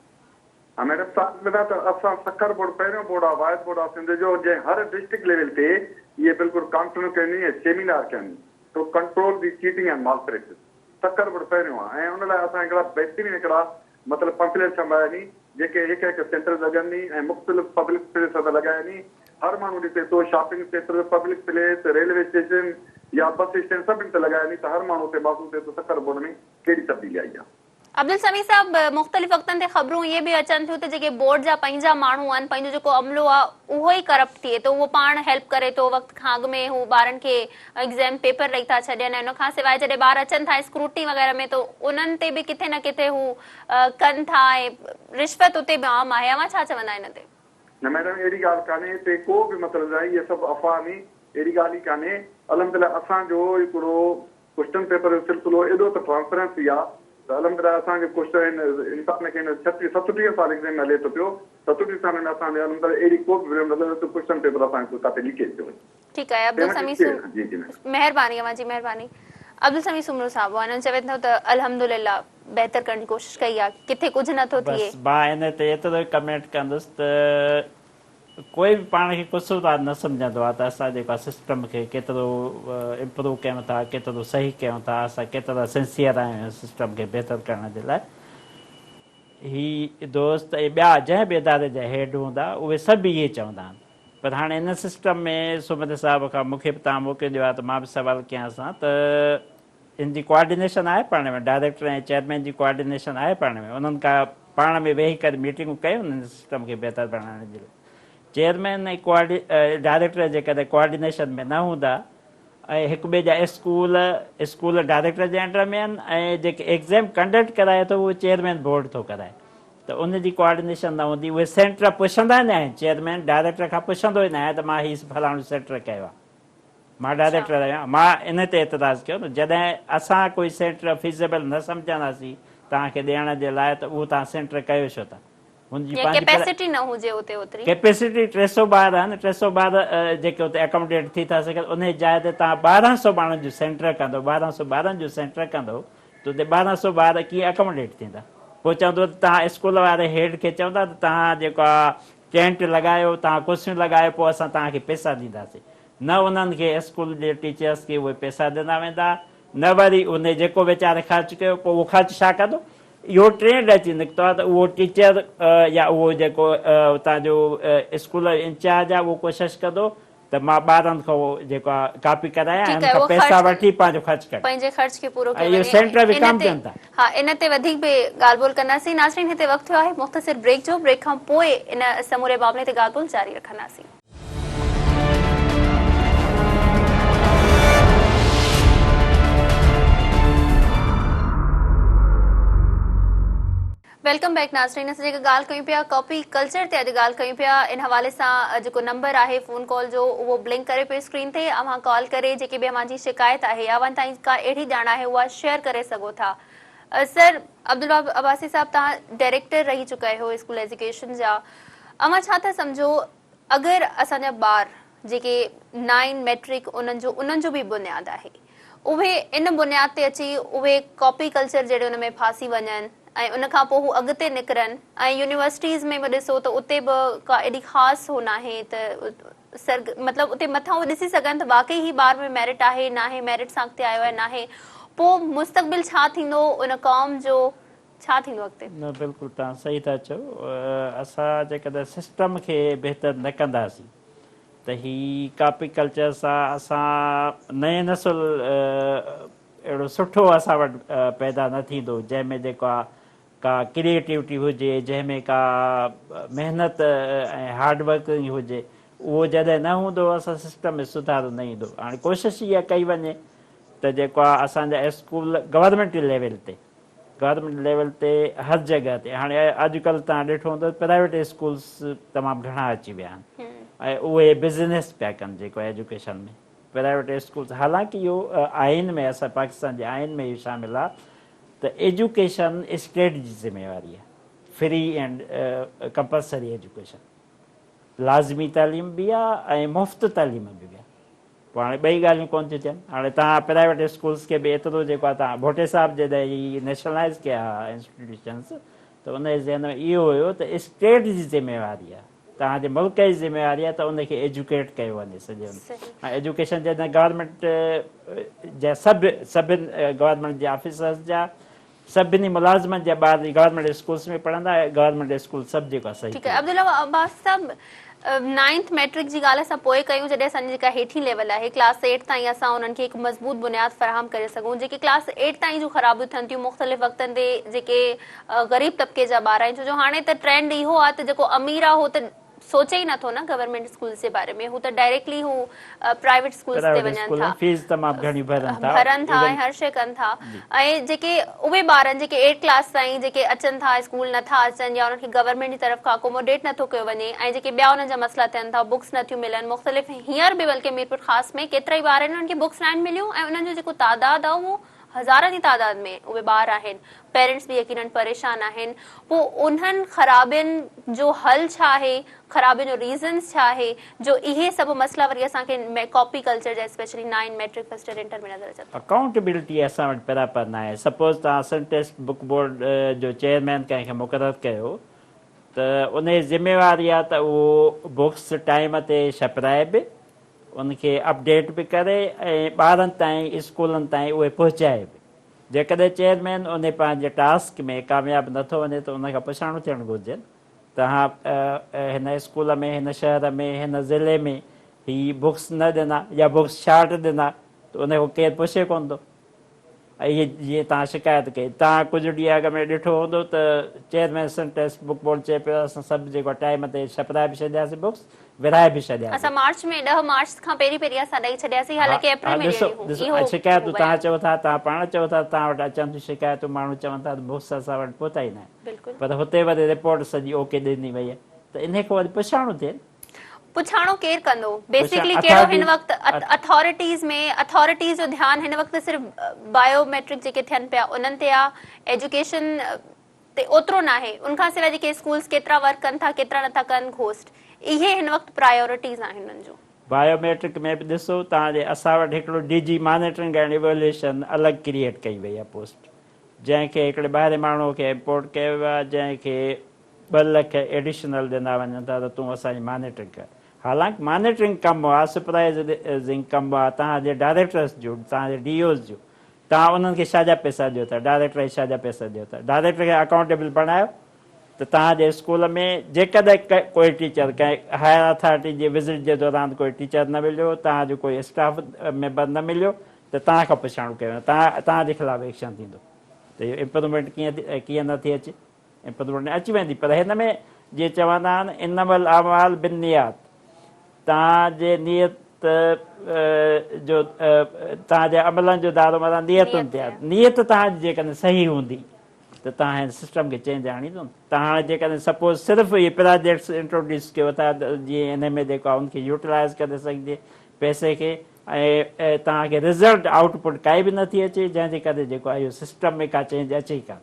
हाँ मैडम साथ में तो असां सखर बोर्ड पहिरियों बोर्ड आहे वाइस बोर्ड आहे सिंध जो जंहिं हर डिस्ट्रिक्ट लेवल ते इहे बिल्कुलु कॉन्फ्रेंस कयनि ऐं सेमिनार कयनि to control the cheating and malpractice Sukkur board पहिरियों आहे ऐं उन लाइ असां हिकिड़ा बहितरीन हिकिड़ा मतिलबु पंपलेट छपायानी जेके हिकु हिकु सेंटर लॻनि ऐं मुख़्तलिफ़ पब्लिक प्लेस ते लॻायानी हर माण्हू ॾिसे थो shopping centre public place railway station या बस स्टैंड सभिनि ते लॻायानी त हर माण्हू ते महसूस थिए थो सखर बोर्ड में कहिड़ी तब्दीली आई आहे। अब्दुल समी साहब मुख़्तलिफ़ वक़्तनि ते ख़बरूं इहे बि अचनि थियूं त जेके बोर्ड जा पंहिंजा माण्हू आहिनि पंहिंजो जेको अमलो आहे उहो ई करप्ट थिए थो उहो पाण हेल्प करे थो वक़्त खां अॻु में हू ॿारनि खे एग्ज़ाम पेपर ॾेई था छॾनि ऐं उन खां सवाइ जॾहिं ॿार अचनि था स्क्रूटनी वग़ैरह में त उन्हनि ते बि किथे न किथे हू कनि था ऐं रिश्वत उते बि आम आहे अवां छा चवंदा हिन ते? न मैडम अहिड़ी ॻाल्हि कान्हे हिते को बि मतिलबु आहे इहे सभु अफ़वाह आहिनि अहिड़ी ॻाल्हि ई कान्हे अलहमदिल्ला असांजो हिकिड़ो क्वेश्चन पेपर जो सिलसिलो एॾो त ट्रांसपेरेंसी आहे त अलहमदिल्ला असांखे क्वेश्चन इंसान खे 37 साल एग्ज़ाम हले थो पियो 37 साल में असांजे अलहमदिल्ला अहिड़ी को बि मतिलबु क्वेश्चन पेपर असांखे किथे लीकेज थियो। ठीकु आहे अब्दुल समी महिरबानी अवां जी महिरबानी। अब्दुल समी सुमरो साहब उन्हनि चवे थो त अल्हम्दुलिल्लाह बहितर करण जी कोशिशि कई आहे किथे कुझु नथो थिए। मां इन ते एतिरो कमेंट कंदुसि त कोई बि पाण खे क़सूरवार न सम्झंदो आहे त असां जेको आहे सिस्टम खे केतिरो इम्प्रूव कयूं था केतिरो सही कयूं था असां केतिरा सिंसियर आहियूं सिस्टम खे बहितर करण जे लाइ। ही दोस्त ऐं ॿिया जंहिं बि इदारे जा हेड हूंदा उहे सभु इहे चवंदा आहिनि पर हाणे इन सिस्टम में सुमित साहिब खां मूंखे बि तव्हां मोकिलियो आहे त मां बि सवालु कयां त इन जी कोऑर्डिनेशन आहे पाण में, डायरेक्टर ऐं चेयरमैन जी कोऑर्डिनेशन आहे पाण में, उन्हनि खां पाण में वेही करे मीटिंगूं कयूं उन्हनि सिस्टम खे बहितर बणाइण जे लाइ। चेयरमैन ऐं डायरेक्टर जेकॾहिं कोऑर्डिनेशन में न हूंदा ऐं हिक ॿिए जा स्कूल डायरेक्टर जे अंडर में आहिनि ऐं जेके एग्ज़ाम कंडक्ट कराए थो उहो चेयरमैन बोर्ड थो कराए, त उनजी कोऑर्डिनेशन न हूंदी। उहे सेंटर पुछंदा न आहिनि, चेयरमैन डायरेक्टर खां पुछंदो ई न आहे त मां हीउ फलाणो सेंटर कयो आहे, मां डायरेक्टर आहियां, मां इन ते एतिराज़ु कयो न। जॾहिं असां कोई सेंटर फीज़ेबल न सम्झंदासीं तव्हांखे ॾियण जे लाइ त उहो तव्हां सेंटर कयो छो था, हुनजी कैपेसिटी न हुजे उते ओतिरी। कैपेसिटी 300 ॿार आहे न, 300 ॿार जेके उते एकोमोडेट थी था सघनि, उन जाइ ते तव्हां 1200 माण्हुनि जो सेंटर कंदो, 1200 ॿारनि जो सेंटर कंदो त उते 1200 ॿार कीअं एकोमोडेट थींदा। पोइ चवंदो त तव्हां स्कूल वारे हेड खे चवंदा त तव्हां जेको आहे टेंट लॻायो, तव्हां कुर्सियूं लॻायो, पोइ असां तव्हांखे पैसा ॾींदासीं। न उन्हनि खे स्कूल जे टीचर्स खे उहे पैसा ॾिना वेंदा, न वरी उन जेको वीचारे ख़र्चु कयो पोइ उहो ख़र्चु छा कंदो। इहो ट्रेंड अची निकितो आहे त उहो टीचर या उहो जेको उतां जो स्कूल इंचार्ज आहे उहो कोशिशि कंदो त मां ॿारनि खां जेको आहे कॉपी करायां ऐं हुन खां पैसा वठी पंहिंजो ख़र्चु कयां, पंहिंजे ख़र्च खे पूरो ऐं इहो सेंटर बि कमु कनि था। हा, इन ते वधीक बि ॻाल्हि ॿोल कंदासीं। नाज़रीन, हिते वक़्तु थियो आहे मुख़्तसिर ब्रेक जो, ब्रेक खां पोइ इन समूरे मामले ते ॻाल्हि ॿोल जारी रखंदासीं। वेलकम बैक नाज़रीन। असां जेका ॻाल्हि कयूं पिया कॉपी कल्चर ते अॼु ॻाल्हि कयूं पिया, इन हवाले सां जेको नंबर आहे फ़ोन कॉल जो उहो ब्लिंक करे पियो स्क्रीन ते, अव्हां कॉल करे जेकी बि अव्हांजी शिकायत आहे या अव्हां ताईं का अहिड़ी ॼाण आहे उहा शेयर करे सघो था। सर अब्दुल वहाब अब्बासी साहब, तव्हां डायरेक्टर रही चुका आहियो स्कूल एजुकेशन जा, अव्हां छा था सम्झो अगरि असांजा ॿार जेके 9 मैट्रिक उन्हनि जो बि बुनियाद आहे, उहे इन बुनियाद ते अची उहे कॉपी कल्चर जहिड़े उन में फासी वञनि ऐं उन खां पोइ हू अॻिते निकिरनि, ऐं यूनिवर्सिटीज़ में बि ॾिसो त उते बि का एॾी ख़ासि हो न आहे त मतिलबु उते मथां उहे ॾिसी सघनि त वाकई ही ॿार में मेरिट आहे न आहे, मेरिट सां अॻिते आयो आहे न आहे, पोइ मुस्तक़बिल छा थींदो उन क़ौम जो, छा थींदो अॻिते? न, बिल्कुलु तव्हां सही था चओ। असां जेकॾहिं सिस्टम खे बहितर न कंदासीं त ही कॉपी कल्चर सां असां नए नसुल अहिड़ो सुठो असां वटि पैदा न थींदो, जंहिंमें जेको आहे का क्रिएटिविटी हुजे, जंहिंमें का महिनत ऐं हार्डवर्किंग हुजे, उहो जॾहिं न हूंदो असां सिस्टम में सुधार न ईंदो। हाणे कोशिशि इहा कई वञे त जेको आहे असांजा स्कूल गवर्नमेंट लेवल ते हर जॻह ते, हाणे अॼुकल्ह तव्हां ॾिठो हूंदो प्राइवेट स्कूल्स तमामु घणा अची विया आहिनि ऐं उहे बिज़नेस पिया कनि जेको एजुकेशन में, प्राइवेट स्कूल्स। हालांकि इहो आइन में, असां पाकिस्तान जे आइन में इहो शामिल आहे त एजुकेशन स्टेट जी ज़िम्मेवारी आहे, फ्री एंड कंपलसरी एजुकेशन, लाज़मी तालीम बि आहे ऐं मुफ़्त तालीम बि आहे। पोइ हाणे ॿई ॻाल्हियूं कोन थियूं थियनि। हाणे तव्हां प्राइवेट स्कूल्स खे बि एतिरो जेको आहे तव्हां भोटे साहिब जॾहिं ई नेशनलाइज़ कया इंस्टीट्यूशन्स त उन जे ज़हन में इहो हुयो त स्टेट जी ज़िम्मेवारी आहे, तव्हांजे मुल्क जी ज़िम्मेवारी आहे त उनखे एजुकेट कयो वञे सॼो। ऐं एजुकेशन जॾहिं गवर्नमेंट जा सभिनी गवर्नमेंट जे ऑफिसर्स जा सभिनी मुलाज़िमनि जा ॿार गवर्नमेंट स्कूल्स में पढ़ंदा, गवर्नमेंट स्कूल सभु जेको आहे सही। ठीकु आहे अब्दुल अब्बास साहब, 9th मैट्रिक जी ॻाल्हि असां पोइ कयूं जॾहिं असांजी जेका हेठी लेवल आहे क्लास 8 ताईं असां उन्हनि खे हिकु मज़बूत बुनियाद फ़राहम करे सघूं। जेके क्लास 8 ताईं जूं ख़राबियूं थियनि थियूं मुख़्तलिफ़ वक़्तनि ते जेके ग़रीब तबिके जा ॿार आहिनि, छो जो हाणे त ट्रेंड इहो आहे त जेको अमीर आहे उहो त सोचे ई नथो न गवर्नमेंट स्कूल्स जे बारे में, हू त डायरेक्टली हू प्राइवेट स्कूल्स ते वञनि था, फीस तमामु घणी भरनि था ऐं हर शइ कनि था। ऐं जेके उहे ॿार जेके 8 क्लास ताईं जेके अचनि था स्कूल नथा अचनि या उन्हनि खे गवर्नमेंट जी तरफ़ खां अकोमोडेट नथो कयो वञे, ऐं जेके ॿिया उन्हनि जा मसइला थियनि था, बुक्स नथियूं मिलनि मुख़्तलिफ़, हींअर बि बल्कि मीरपुर ख़ासि में केतिरा ई ॿार आहिनि उन्हनि खे बुक्स न मिलियूं ऐं उन्हनि जो जेको तादाद आहे उहो हज़ारनि जी तादाद में उहे ॿार आहिनि, पेरेंट्स बि यकीनन परेशान आहिनि। पोइ उन्हनि ख़राबियुनि जो हल छा आहे, ख़राबियुनि जो रीज़न्स छा आहे जो इहे सभु मसइला वरी असांखे कॉपी कल्चर जा specially 9 matric first year inter में नज़र अचनि? अकाउंटेबिलिटी असां वटि बराबरि न आहे। सपोज़ तव्हां सिंटेक्स बुक बोर्ड जो चेयरमैन कंहिंखे मुक़ररु कयो त उन जी ज़िम्मेवारी आहे त उहो बुक्स टाइम ते छपिराए बि, उनखे अपडेट बि करे ऐं ॿारनि ताईं स्कूलनि ताईं उहे पहुचाए बि। जेकॾहिं चेयरमैन उन पंहिंजे टास्क में कामयाबु नथो वञे त उनखां पुछाणो थियणु घुरिजे, तव्हां हिन स्कूल में, हिन शहर में, हिन ज़िले में ही बुक्स न ॾिना या बुक्स शार्ट ॾिना त उनखां केरु पुछे कोन थो। इहे जीअं तव्हां शिकायत कई, तव्हां कुझु ॾींहं अॻ में ॾिठो हूंदो त चेयरमैन टेस्ट बुक बोर्ड चए पियो असां सभु जेको टाइम ते छपराए बि छॾियासीं बुक्स, विराए बि छॾियासीं। असां मार्च में 10 मार्च खां पहिरीं असां ॾेई छॾियासीं, हालांकि अप्रैल में ॾिसो ॾियणी हुई। ॾिसो इहो शिकायतूं तव्हां बयान। चओ था, तव्हां पाण चओ था तव्हां वटि अचनि थियूं शिकायतूं, माण्हू चवनि था त बुक्स असां वटि पहुता ई न आहिनि, बिल्कुलु। पर हुते वरी रिपोर्ट सॼी ओके ॾिनी वई आहे, त इन खां वरी पुछाणो थिए। पुछाणो केरु कंदो? बेसिकली कहिड़ो हिन वक़्तु अथॉरिटीज़ जो ध्यानु हिन वक़्तु सिर्फ़ु बायोमेट्रिक जेके थियनि पिया उन्हनि ते आहे, एजुकेशन ते ओतिरो न आहे, उनखां सवाइ जेके स्कूल्स केतिरा वर्क कनि था केतिरा नथा कनि, घोस्ट, इहे हिन वक़्तु प्रायोरिटीज़ आहिनि हुननि जो। बायोमेट्रिक में बि ॾिसो तव्हांजे असां वटि हिकिड़ो DG मॉनिटरिंग एंड इवेल्युएशन अलॻि क्रिएट कई वई आहे पोस्ट, जंहिंखे हिकिड़े ॿाहिरि माण्हू खे इम्पोर्ट कयो वियो आहे, जंहिंखे 2 लाख एडिशनल ॾिना वञनि था त तूं असांजी मॉनिटरिंग कर। हालांकि मॉनिटरिंग कमु आहे, सुपरवाइज़िंग कमु आहे तव्हांजे डायरेक्टर्स जो, तव्हांजे DOs जो, तव्हां उन्हनि खे छा जा पैसा ॾियो था, डायरेक्टर खे छा जा पैसा ॾियो था, डायरेक्टर खे अकाउंटेबल बणायो त तव्हांजे स्कूल में जेकॾहिं कोई टीचर कंहिं हायर अथॉरिटी जे विज़िट जे दौरान कोई टीचर न मिलियो, तव्हांजो कोई स्टाफ मेंबर न मिलियो, त तव्हां खां पुछाणो कयो, तव्हांजे ख़िलाफ़ु एक्शन थींदो। त इहो इम्प्रूवमेंट कीअं नथी अचे? इम्प्रूवमेंट अची वेंदी, पर हिन में जीअं चवंदा आहिनि इनमल अमाल बिनियात, तव्हांजे नियत जो तव्हांजे अमलनि जो दारोमदार नियतुनि ते आहे। नियत तव्हांजी जेकॾहिं सही हूंदी त तव्हां हिन सिस्टम खे चेंज आणींदो न। तव्हां जेकॾहिं सपोज़ सिर्फ़ु इहे प्रोजेक्ट्स इंट्रोड्यूस कयो था जीअं हिन में जेको आहे उनखे यूटिलाइज़ करे सघिजे पैसे खे, ऐं तव्हांखे रिज़ल्ट आउटपुट काई बि नथी अचे, जंहिंजे करे जेको आहे इहो सिस्टम में का चेंज अचे ई कान।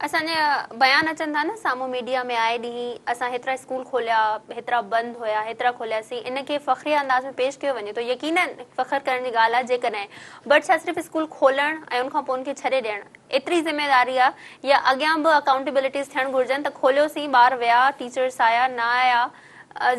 असांजा बयान अचनि था न साम्हूं मीडिया में, आए ॾींहुं असां हेतिरा स्कूल खोलिया, हेतिरा बंदि हुया, हेतिरा खोलियासीं, इनखे फ़ख्री अंदाज़ में पेश कयो वञे थो, यकीनन फ़ख्र करण जी ॻाल्हि आहे जेकॾहिं, बट छा सिर्फ़ु स्कूल खोलणु ऐं उनखां पोइ उनखे छॾे ॾियणु एतिरी ज़िम्मेदारी आहे, या अॻियां बि अकाउंटेबिलिटीज़ थियणु घुरिजनि त खोलियोसीं, ॿार विया, टीचर्स आया न आया,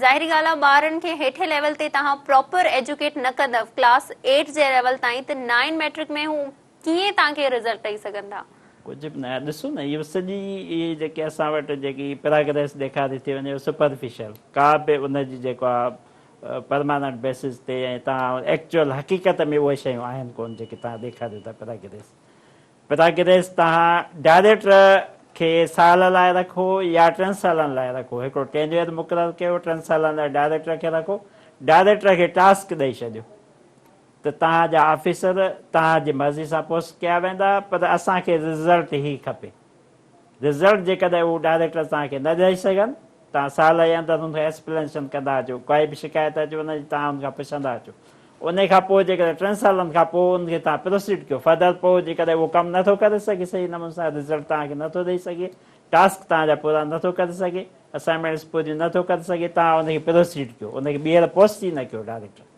ज़ाहिरी ॻाल्हि आहे ॿारनि खे हेठे लेवल ते तव्हां प्रॉपर एजुकेट न कंदव क्लास 8 जे लेवल ताईं, त 9 मैट्रिक में हू कीअं तव्हांखे रिज़ल्ट ॾेई सघंदा? कुझु बि न आहे। ॾिसो न इहो सॼी इहे जेके असां वटि जेकी प्रोग्रेस ॾेखारी थी वञे सुपरफिशियल, का बि उनजी जेको आहे परमानेंट बेसिस ते, ऐं तव्हां एक्चुअल हक़ीक़त में उहे शयूं आहिनि कोन जेके तव्हां ॾेखारियो था। प्रोग्रेस तव्हां डायरेक्टर खे साल लाइ रखो या 3 सालनि लाइ रखो, हिकिड़ो टेन्यूअर मुक़ररु कयो, 3 सालनि लाइ डायरेक्टर खे रखो, डायरेक्टर खे टास्क ॾेई छॾियो त तव्हांजा ऑफिसर तव्हांजी मर्ज़ी सां पोस्ट कया वेंदा, पर असांखे रिज़ल्ट ई खपे। रिज़ल्ट जेकॾहिं उहो डायरेक्टर तव्हांखे न ॾेई सघनि, तव्हां साल जे अंदरि हुनखे एक्सप्लेनेशन कंदा अचो, काई बि शिकायत अचे हुनजी तव्हां हुनखां पुछंदा अचो, उन खां पोइ जेकॾहिं 3 सालनि खां पोइ हुनखे तव्हां प्रोसीड कयो फर्दर, पोइ जेकॾहिं उहो कमु नथो करे सघे सही नमूने सां, रिज़ल्ट तव्हांखे नथो ॾेई सघे, टास्क तव्हांजा पूरा नथो करे सघे, असाइनमेंट्स पूरियूं नथो करे सघे, तव्हां हुनखे प्रोसीड कयो, हुनखे ॿीहर पोस्ट ई न कयो डायरेक्टर।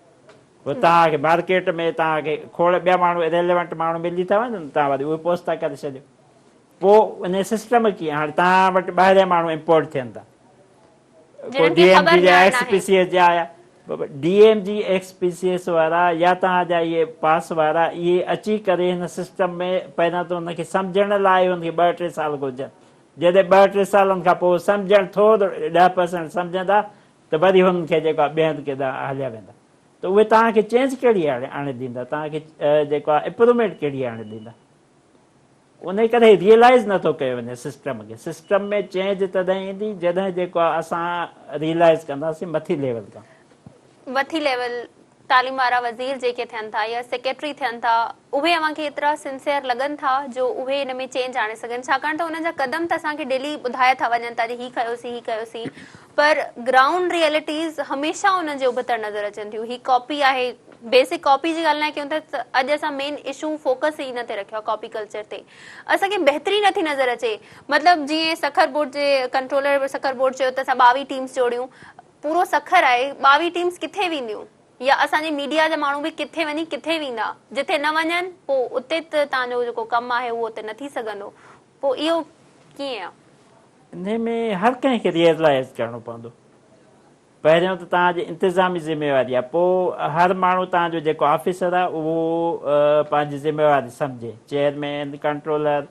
पोइ तव्हांखे मार्केट में तव्हांखे खोड़ ॿिया माण्हू रेलेवेंट माण्हू मिली था वञनि, तव्हां वरी उहे पोस्ट था करे छॾियो। पोइ उन सिस्टम कीअं, हाणे तव्हां वटि ॿाहिरियां माण्हू इम्पोर्ट थियनि था, को DMG जा XPCS जा आया, DMG XPCS वारा या तव्हांजा इहे पास वारा, इहे अची करे हिन सिस्टम में पहिरियों त हुनखे सम्झण लाइ हुनखे 2-3 साल घुरिजनि। जॾहिं 2-3 सालनि खां पोइ सम्झणु थोरो 10% सम्झंदा त वरी हुननि खे जेको आहे ॿिए हंधि केॾा हलिया वेंदा, त उहे तव्हांखे चेंज कहिड़ी आणे ॾींदा, तव्हांखे जेको आहे इम्प्रूवमेंट कहिड़ी आणे ॾींदा? उन करे रियलाइज़ नथो कयो वञे सिस्टम खे। सिस्टम में चेंज तॾहिं ईंदी जॾहिं जेको आहे असां रियलाइज़ कंदासीं मथी लेवल खां। मथी लेवल तालीम वारा वज़ीर जेके थियनि था या सेक्रेटरी थियनि था, उहे अव्हांखे एतिरा सिंसियर लॻनि था जो उहे हिन में चेंज आणे सघनि, छाकाणि त उन्हनि जा क़दम त असांखे डेली ॿुधाए था वञनि था हीअ कयोसीं, पर ग्राउंड रियलिटीज़ हमेशह उन्हनि जे उबतर नज़र अचनि थियूं। ही कॉपी आहे, बेसिक कॉपी जी ॻाल्हि न कयूं त अॼु असां मेन इशू फोकस ई न ते रखियो आहे कॉपी कल्चर ते, असांखे बहितरी नथी नज़र अचे। मतिलबु जीअं सखर बोर्ड जे कंट्रोलर सखर बोर्ड चयो त असां 22 टीम्स जोड़ियूं, पूरो सखर आहे, 22 टीम्स किथे वेंदियूं, या असांजे मीडिया जा माण्हू बि किथे वञी किथे वेंदा, जिथे न वञनि पोइ उते त तव्हांजो जेको कमु आहे उहो त न थी सघंदो। पोइ इहो कीअं आहे? इन में हर कंहिंखे रियलाइज़ करिणो पवंदो। पहिरियों त तव्हांजी इंतिज़ामी ज़िम्मेवारी आहे, पोइ हर माण्हू तव्हांजो जेको ऑफिसर आहे उहो पंहिंजी ज़िम्मेवारी सम्झे, चेयरमैन, कंट्रोलर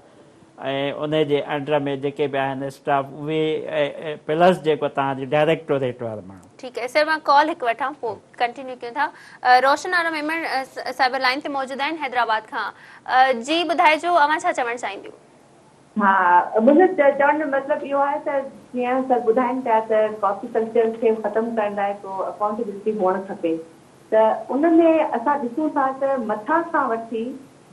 ऐं उनजे अंडर में जेके बि आहिनि स्टाफ, उहे प्लस जेको तव्हांजे डायरेक्टोरेट वारा माण्हू, ठीक है सर, मां कॉल हिकु वठां पोइ कंटिन्यू कयूं था। रोशन आरा मेमन साहिब लाइन ते मौजूद आहिनि हैदराबाद खां। जी ॿुधाइजो, अवां छा चवणु चाहींदियूं? हाँ, मुंहिंजो चवण जो मतिलबु इहो आहे त जीअं सर ॿुधाइनि पिया त कॉपी कल्चर खे ख़तमु करण लाइ को अकाउंटेबिलिटी हुअणु खपे, त उन में असां ॾिसूं था त मथां खां वठी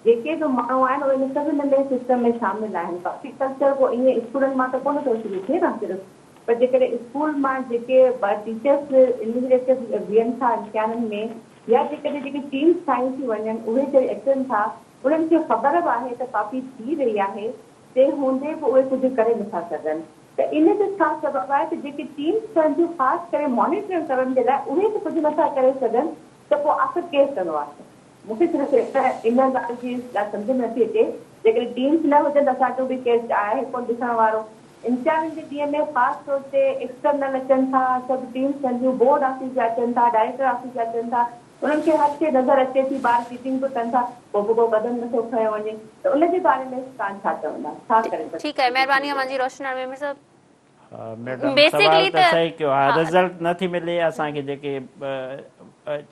जेके बि माण्हू आहिनि उहे सभु नंढे सिस्टम में शामिल आहिनि। कॉपी कल्चर को ईअं स्कूलनि मां त कोन थो शुरू थिए न सिर्फ़ु, पर जेकॾहिं स्कूल मां जेके टीचर्स इन्विजिलेटर्स बीहनि था इम्तिहाननि में, या जेकॾहिं जेके टीम्स ठाहियूं थी वञनि उहे जे अचनि था, उन्हनि खे ख़बर बि आहे त कॉपी थी रही आहे, ते हूंदे बि उहे कुझु करे नथा सघनि। त इन जो छा सबबु आहे त जेके टीम्स ठहनि थियूं ख़ासि करे मॉनिटरिंग करण जे लाइ, उहे बि कुझु नथा करे सघनि, त पोइ आख़िर केरु कंदो आहे? मूंखे सिर्फ़ु इन ॻाल्हि जी सम्झ में नथी अचे, जेकॾहिं टीम्स न हुजनि त असांजो बि केरु आहे कोन ॾिसण वारो। इम्तिहाननि जे ॾींहं में ख़ासि तौर ते एक्सटर्नल अचनि था, सभु टीम्स ठहनि थियूं, बोर्ड ऑफिस जा अचनि था, डायरेक्टर ऑफिस जा अचनि था, उन्हनि खे हर शइ नज़र अचे थी, ॿार चीटिंग बि कनि था, पोइ बि को कदम नथो खयो वञे, त उनजे बारे में तव्हां छा चवंदा, छा करे सघंदा? ठीकु आहे, महिरबानी मुंहिंजी रोशन आरा मेमन साहिब। मैडम Basically सवाल त त- सही कयो आहे, हा। रिज़ल्ट नथी मिले असांखे, जेके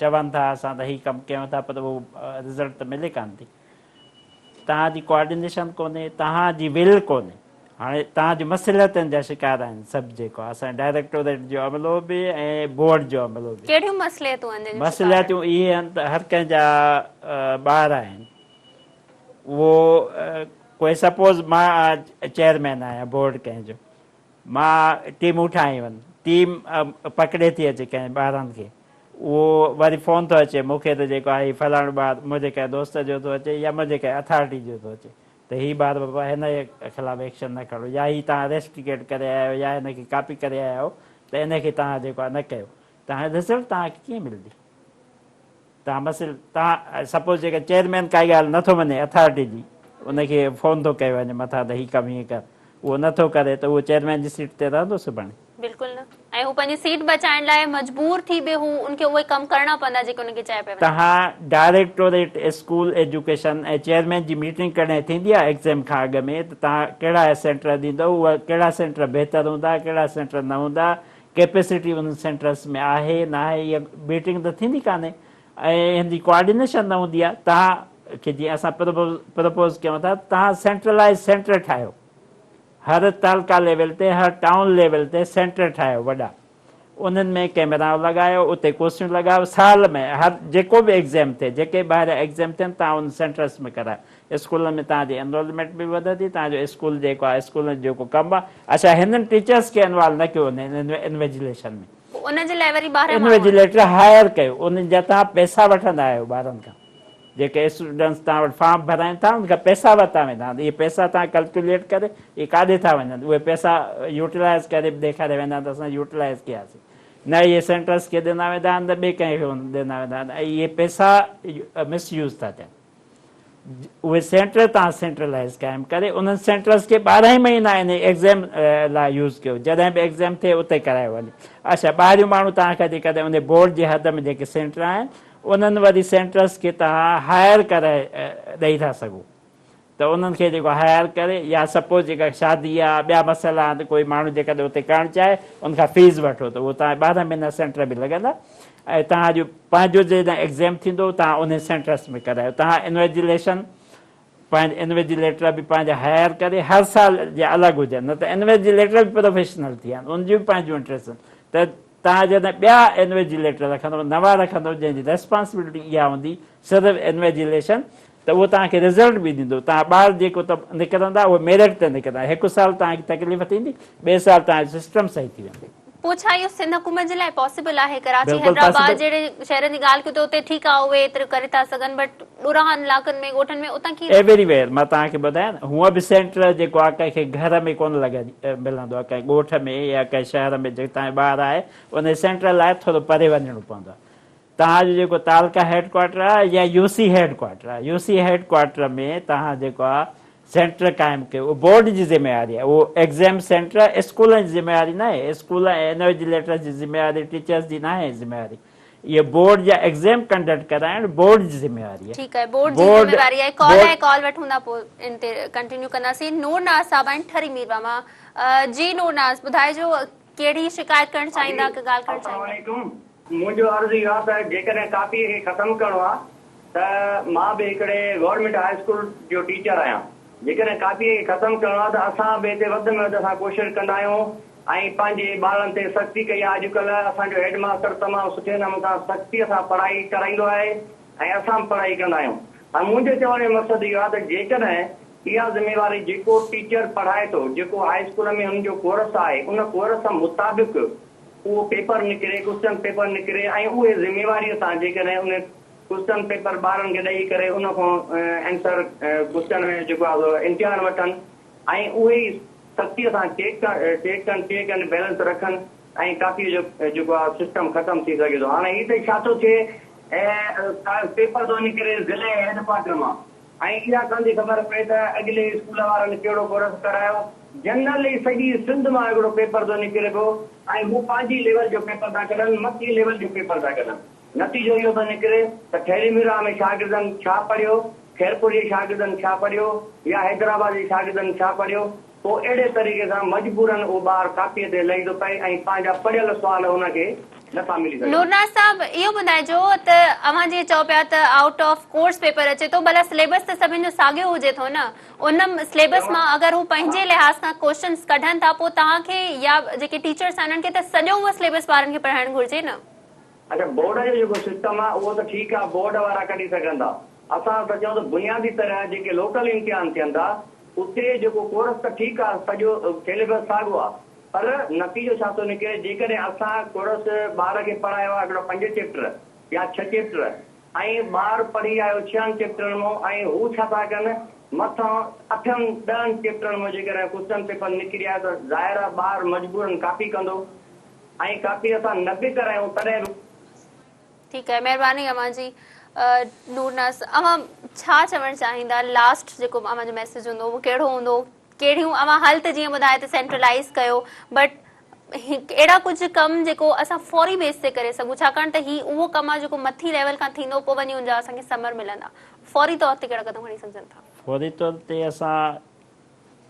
चवनि था असां त हीउ कमु कयूं था, पर उहो रिज़ल्ट त मिले कान थी। तव्हांजी कोऑर्डिनेशन कोन्हे, तव्हांजी विल कोन्हे। हाणे तव्हांजी मसइलतनि जा शिकार आहिनि सभु, जेको आहे असांजे डायरेक्टोरेट जो अमलो बि ऐं बोर्ड जो अमलो बि। कहिड़ियूं मसइलियतूं आहिनि जिन जो शिकार? मसइलियतूं इहे आहिनि त हर कंहिंजा ॿार आहिनि, उहो कोई सपोज़ मां चेयरमैन आहियां बोर्ड कंहिंजो, मां टीमूं ठाहियूं आहिनि, टीम पकिड़े थी अचे कंहिं ॿारनि खे, उहो वरी फ़ोन थो अचे मूंखे त जेको आहे फलाणो ॿारु मुंहिंजे कंहिं दोस्त जो थो अचे या मुंहिंजे कंहिं अथॉरिटी जो थो अचे, त हीउ ॿारु बाबा हिन जे ख़िलाफ़ु एक्शन न खणो, या हीउ तव्हां रेस्टिकेट करे आया आहियो, या हिनखे कॉपी करे आया आहियो, त इनखे तव्हां जेको आहे न कयो, तव्हां रिज़ल्ट तव्हांखे कीअं मिलंदी? तव्हां मसिल तव्हां सपोज़ जेका चेयरमैन काई ॻाल्हि नथो मञे अथॉरिटी जी, उनखे फ़ोन थो कयो वञे मथां त हीउ कमु हीअं कर, उहो नथो करे त उहो चेयरमैन जी सीट ते रहंदो सुभाणे? बिल्कुलु न। ऐं हू पंहिंजी सीट बचाइण लाइ मजबूर थी बि हू उनखे उहे कम करणा पवंदा जेके उनखे चए पिया वञे। तव्हां डायरेक्टोरेट स्कूल एजुकेशन ऐं चेयरमैन जी मीटिंग कॾहिं थींदी आहे एग्ज़ाम खां अॻु में, त तव्हां कहिड़ा सेंटर ॾींदव, उहा कहिड़ा सेंटर बहितर हूंदा, कहिड़ा सेंटर न हूंदा, कैपेसिटी उन सेंटर्स में आहे न आहे, इहा मीटिंग त थींदी कान्हे, ऐं हिनजी कोऑर्डिनेशन न हूंदी आहे। तव्हांखे जीअं असां प्रपोज़ कयूं था, तव्हां सेंट्रलाइज़ सेंटर ठाहियो, हर तालुका लेवल ते, हर टाउन लेवल ते सेंटर ठाहियो वॾा, उन्हनि में कैमरा लॻायो, उते कुर्सियूं लॻायो, साल में हर जेको बि एग्ज़ाम थिए, जेके ॿाहिरि एग्ज़ाम थियनि तव्हां उन सेंटर्स में करायो, स्कूलनि में तव्हांजी एनरोलमेंट बि वधंदी, तव्हांजो स्कूल जेको आहे स्कूल जो जेको कमु आहे, अच्छा हिननि टीचर्स खे इन्वॉल्व न कयो इन्वेजिलेशन में, उनजे लाइ वरी ॿाहिरि इन्वेजिलेटर हायर कयो, उन्हनि जा तव्हां पैसा वठंदा आहियो ॿारनि खां, जेके स्टूडेंट्स तव्हां वटि फॉर्म भराइनि था उनखां पैसा वरिता वेंदा, इहे पैसा तव्हां कैलकुलेट करे इहे काॾे था वञनि, उहे पैसा यूटिलाइज़ करे बि ॾेखारे वेंदा त असां यूटिलाइज़ कयासीं, न इहे सेंटर्स खे ॾिना वेंदा आहिनि, न ॿिए कंहिंखे ॾिना वेंदा आहिनि, ऐं इहे पैसा मिसयूज़ था थियनि। उहे सेंटर तव्हां सेंट्रलाइज़ क़ाइमु करे उन्हनि सेंटर्स खे 12 ई महीना इन एग्ज़ाम लाइ यूज़ कयो, जॾहिं बि एग्ज़ाम थिए उते करायो वञे। अच्छा ॿाहिरियूं माण्हू तव्हांखे जेकॾहिं उन बोर्ड जे हद में जेके सेंटर आहिनि उन्हनि वरी सेंटर्स खे तव्हां हायर करे ॾेई था सघो, त उन्हनि खे जेको हायर करे, या सपोज़ जेका शादी आहे ॿिया मसइला आहिनि, कोई माण्हू जेकॾहिं उते करणु चाहे उनखां फीस वठो, त उहो तव्हां 12 महीना सेंटर बि लॻंदा, ऐं तव्हांजो पंहिंजो जॾहिं एग्ज़ाम थींदो तव्हां उन सेंटर्स में करायो, तव्हां इन्वेजिलेशन पंहिंजे इन्वेजिलेटर बि पंहिंजा हायर करे हर साल जे अलॻि हुजनि, न त इन्वेजिलेटर बि प्रोफेशनल थी विया आहिनि, उनजूं बि पंहिंजूं इंट्रस्ट आहिनि, त तव्हां जॾहिं ॿिया इन्वेजिलेटर रखंदव, नवां रखंदव, जंहिंजी रेस्पॉन्सिबिलिटी इहा हूंदी सिर्फ़ु इन्वेजिलेशन, त उहो तव्हांखे रिज़ल्ट बि ॾींदो, तव्हां ॿार जेको त निकिरंदा उहे मेरिट ते निकिरंदा, 1 साल तव्हांखे तकलीफ़ थींदी, ॿिए साल तव्हांजो सिस्टम सही थी वेंदो। पोइ छा इहो सिंध हुकूमत जे लाइ पॉसिबल आहे? कराची बिल्कुलु हैदराबाद possible। जहिड़े शहरनि जी ॻाल्हि कयूं त उते ठीकु आहे, उहे एतिरो करे था सघनि, बट ॾुराहनि इलाइक़नि में ॻोठनि में उतां कीअं? एवरीवेयर मां तव्हांखे ॿुधायां न, हूअं बि सेंटर जेको आहे कंहिंखे घर में कोन मिलंदो आहे, कंहिं ॻोठ में या कंहिं शहर में जेको तव्हांजो ॿारु आहे उन सेंटर लाइ थोरो परे वञिणो पवंदो आहे। तव्हांजो जेको तालुका हेडक्वाटर आहे या यूसी हेडक्वाटर आहे, यूसी हेडक्वाटर में तव्हां जेको आहे सेंटर क़ाइमु कयो, उहो बोर्ड जी ज़िम्मेवारी आहे, उहो एग्ज़ाम सेंटर स्कूलनि जी ज़िम्मेवारी न आहे, स्कूल ऐं इन्वेजिलेटर जी ज़िम्मेवारी टीचर्स जी न आहे ज़िम्मेवारी, इहे बोर्ड जा एग्ज़ाम कंडक्ट कराइण बोर्ड जी ज़िम्मेवारी आहे। ठीकु आहे, बोर्ड जी ज़िम्मेवारी आहे। कॉल आहे, कॉल वठूं था, पोइ इन ते कंटिन्यू कंदासीं। नूरनाज़ साहब आहिनि ठरी मीरवा मां। जी नूरनाज़, ॿुधाइजो कहिड़ी शिकायत करणु चाहींदा की ॻाल्हि करणु चाहींदा? अस्सलाम वालेकुम। मुंहिंजो अर्ज़ु इहो आहे त जेकॾहिं कापीअ खे ख़तमु करिणो आहे त मां बि हिकिड़े गवर्नमेंट हाई स्कूल जो टीचर आहियां। जेकॾहिं कापीअ खे ख़तमु करिणो आहे त असां बि हिते वधि में वधि असां कोशिशि कंदा आहियूं ऐं पंहिंजे ॿारनि ते सख़्ती कई आहे। अॼुकल्ह असांजो हेड मास्टर तमामु सुठे नमूने सां सख़्तीअ सां पढ़ाई कराईंदो आहे ऐं असां बि पढ़ाई कंदा आहियूं। ऐं मुंहिंजे चवण जो मक़सदु इहो आहे त जेकॾहिं इहा ज़िम्मेवारी जेको टीचर पढ़ाए थो, जेको हाई स्कूल में हुनजो कोर्स आहे, उन कोर्स मुताबिक़ उहो पेपर निकिरे, क्वेश्चन पेपर निकिरे ऐं उहे ज़िम्मेवारीअ सां जेकॾहिं उन क्वेश्चन पेपर ॿारनि खे ॾेई करे उन खां आंसर क्वेश्चन में जेको आहे इम्तिहान वठनि ऐं उहे ई सख़्तीअ सां चेक कनि बैलेंस रखनि ऐं कापीअ जो जेको आहे सिस्टम ख़तमु थी सघे थो। हाणे हीअ त छा थो थिए, पेपर थो निकिरे ज़िले हेडक्वार्टर मां ऐं इहा कंदी ख़बर पए त अॻिले स्कूल वारनि कहिड़ो कोर्स करायो। जनरली सॼी सिंध मां हिकिड़ो पेपर थो निकिरे पियो ऐं हू पंहिंजी लेवल जो पेपर था कढनि, मथी लेवल जो पेपर था कढनि। नतीजो इहो थो निकिरे त ठेरीमीरा में शागिर्दनि छा पढ़ियो, खैरपुर जे शागिर्दनि छा पढ़ियो या हैदराबाद जे शागिर्दनि छा पढ़ियो, पोइ अहिड़े तरीक़े सां मजबूरन उहो ॿारु कापीअ ते लही थो पए ऐं पंहिंजा पढ़ियल सुवाल हुनखे नथा मिली सघनि। नूरनाज़ साहब, इहो ॿुधाइजो त अव्हां जीअं चओ पिया त आउट ऑफ कोर्स पेपर अचे थो, भला सिलेबस त सभिनि जो साॻियो हुजे थो न? उन सिलेबस मां अगरि हू पंहिंजे लिहाज़ सां क्वेश्चन्स कढनि था, पोइ तव्हांखे या जेके टीचर्स आहिनि उन्हनि खे त सॼो उहो सिलेबस ॿारनि खे पढ़ाइणु घुरिजे न? अच्छा, बोर्ड जो जेको सिस्टम आहे उहो त ठीकु आहे, बोर्ड वारा कढी सघनि था। असां त चऊं त बुनियादी तरह जेके लोकल इम्तिहान थियनि था उते जेको कोर्स त ठीकु आहे, सॼो सिलेबस साॻियो आहे, पर नतीजो छा थो निकिरे, जेकॾहिं असां कोर्स ॿार खे पढ़ायो आहे हिकिड़ो 5 चैप्टर या 6 चैप्टर ऐं ॿारु पढ़ी आयो 6 चैप्टरनि मां ऐं हू छा था कनि मथां 8-10 चैप्टरनि मां जेकॾहिं क्वेश्चन पेपर निकिरी आयो त ज़ाहिर आहे ॿारु मजबूरन कापी कंदो ऐं कापी असां न बि करायूं तॾहिं बि। ठीकु आहे, महिरबानी अव्हां जी। नूरनाज़, अव्हां छा चवणु चाहींदा? लास्ट जेको अव्हां जो मैसेज हूंदो उहो कहिड़ो हूंदो? कहिड़ियूं अव्हां हल त जीअं ॿुधाए त सेंट्रलाइज़ कयो, बट अहिड़ा कुझु कम जेको असां फौरी बेस ते करे सघूं, छाकाणि त ही उहो कमु आहे जेको मथी लेवल खां थींदो, पोइ वञी उनजा असांखे समर मिलंदा। फौरी तौर ते कहिड़ा क़दम खणी सघजनि था? फौरी तौर ते असां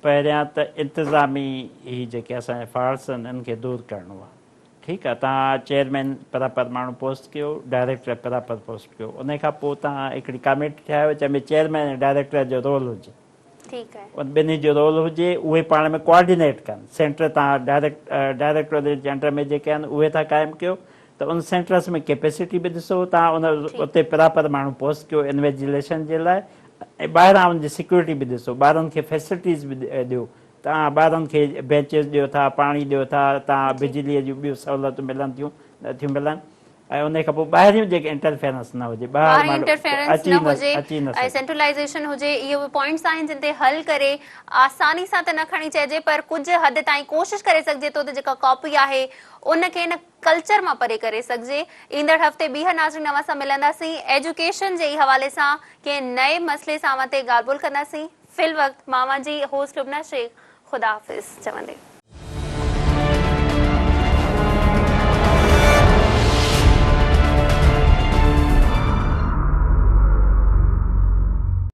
पहिरियां त इंतिज़ामी ही जेके असांजा फॉल्ट्स आहिनि इनखे दूरि करिणो आहे। ठीकु आहे, तव्हां चेयरमैन बराबरि माण्हू पोस्ट कयो, डायरेक्टर बराबरि पोस्ट कयो, उन खां पोइ तव्हां हिकिड़ी कमेटी ठाहियो जंहिंमें चेयरमैन ऐं डायरेक्टर जो रोल हुजे। ठीकु आहे, उन ॿिन्ही जो रोल हुजे, उहे पाण में कोऑर्डिनेट कनि। सेंटर तव्हां डायरेक्टर जे अंडर में जेके आहिनि उहे था क़ाइमु कयो, त उन सेंटर्स में कैपेसिटी बि ॾिसो, तव्हां उन उते बराबरि माण्हू पोस्ट कयो इन्वेजिलेशन जे लाइ, ऐं ॿाहिरां उनजी सिक्योरिटी बि ॾिसो, ॿारनि खे फैसिलिटीज़ बि ॾियो। तव्हां ॿारनि खे बेंचिस ॾियो था, पाणी ॾियो था, तव्हां बिजलीअ जूं ॿियूं सहूलियतूं मिलनि थियूं नथियूं मिलनि, ऐं उन खां पोइ ॿाहिरियूं जेके इंटरफेरेंस न हुजे, ॿाहिरि इंटरफेरेंस न हुजे अची न ऐं सेंट्रलाइज़ेशन हुजे। इहे उहे पॉइंट्स आहिनि जिन ते हल करे आसानी सां त न खणी चइजे, पर कुझु हद ताईं कोशिशि करे सघिजे थो त जेका कॉपी आहे उनखे इन कल्चर मां परे करे सघिजे। ईंदड़ हफ़्ते ॿीहर नाज़रीन अव्हां सां मिलंदासीं, एजुकेशन जे हवाले सां कंहिं नए मसइले सां अव्हां ते ॻाल्हि ॿोल कंदासीं। फिल वक़्तु मां जी होस्ट लुबना शेख ख़ुदा हाफ़िज़ चवंदे।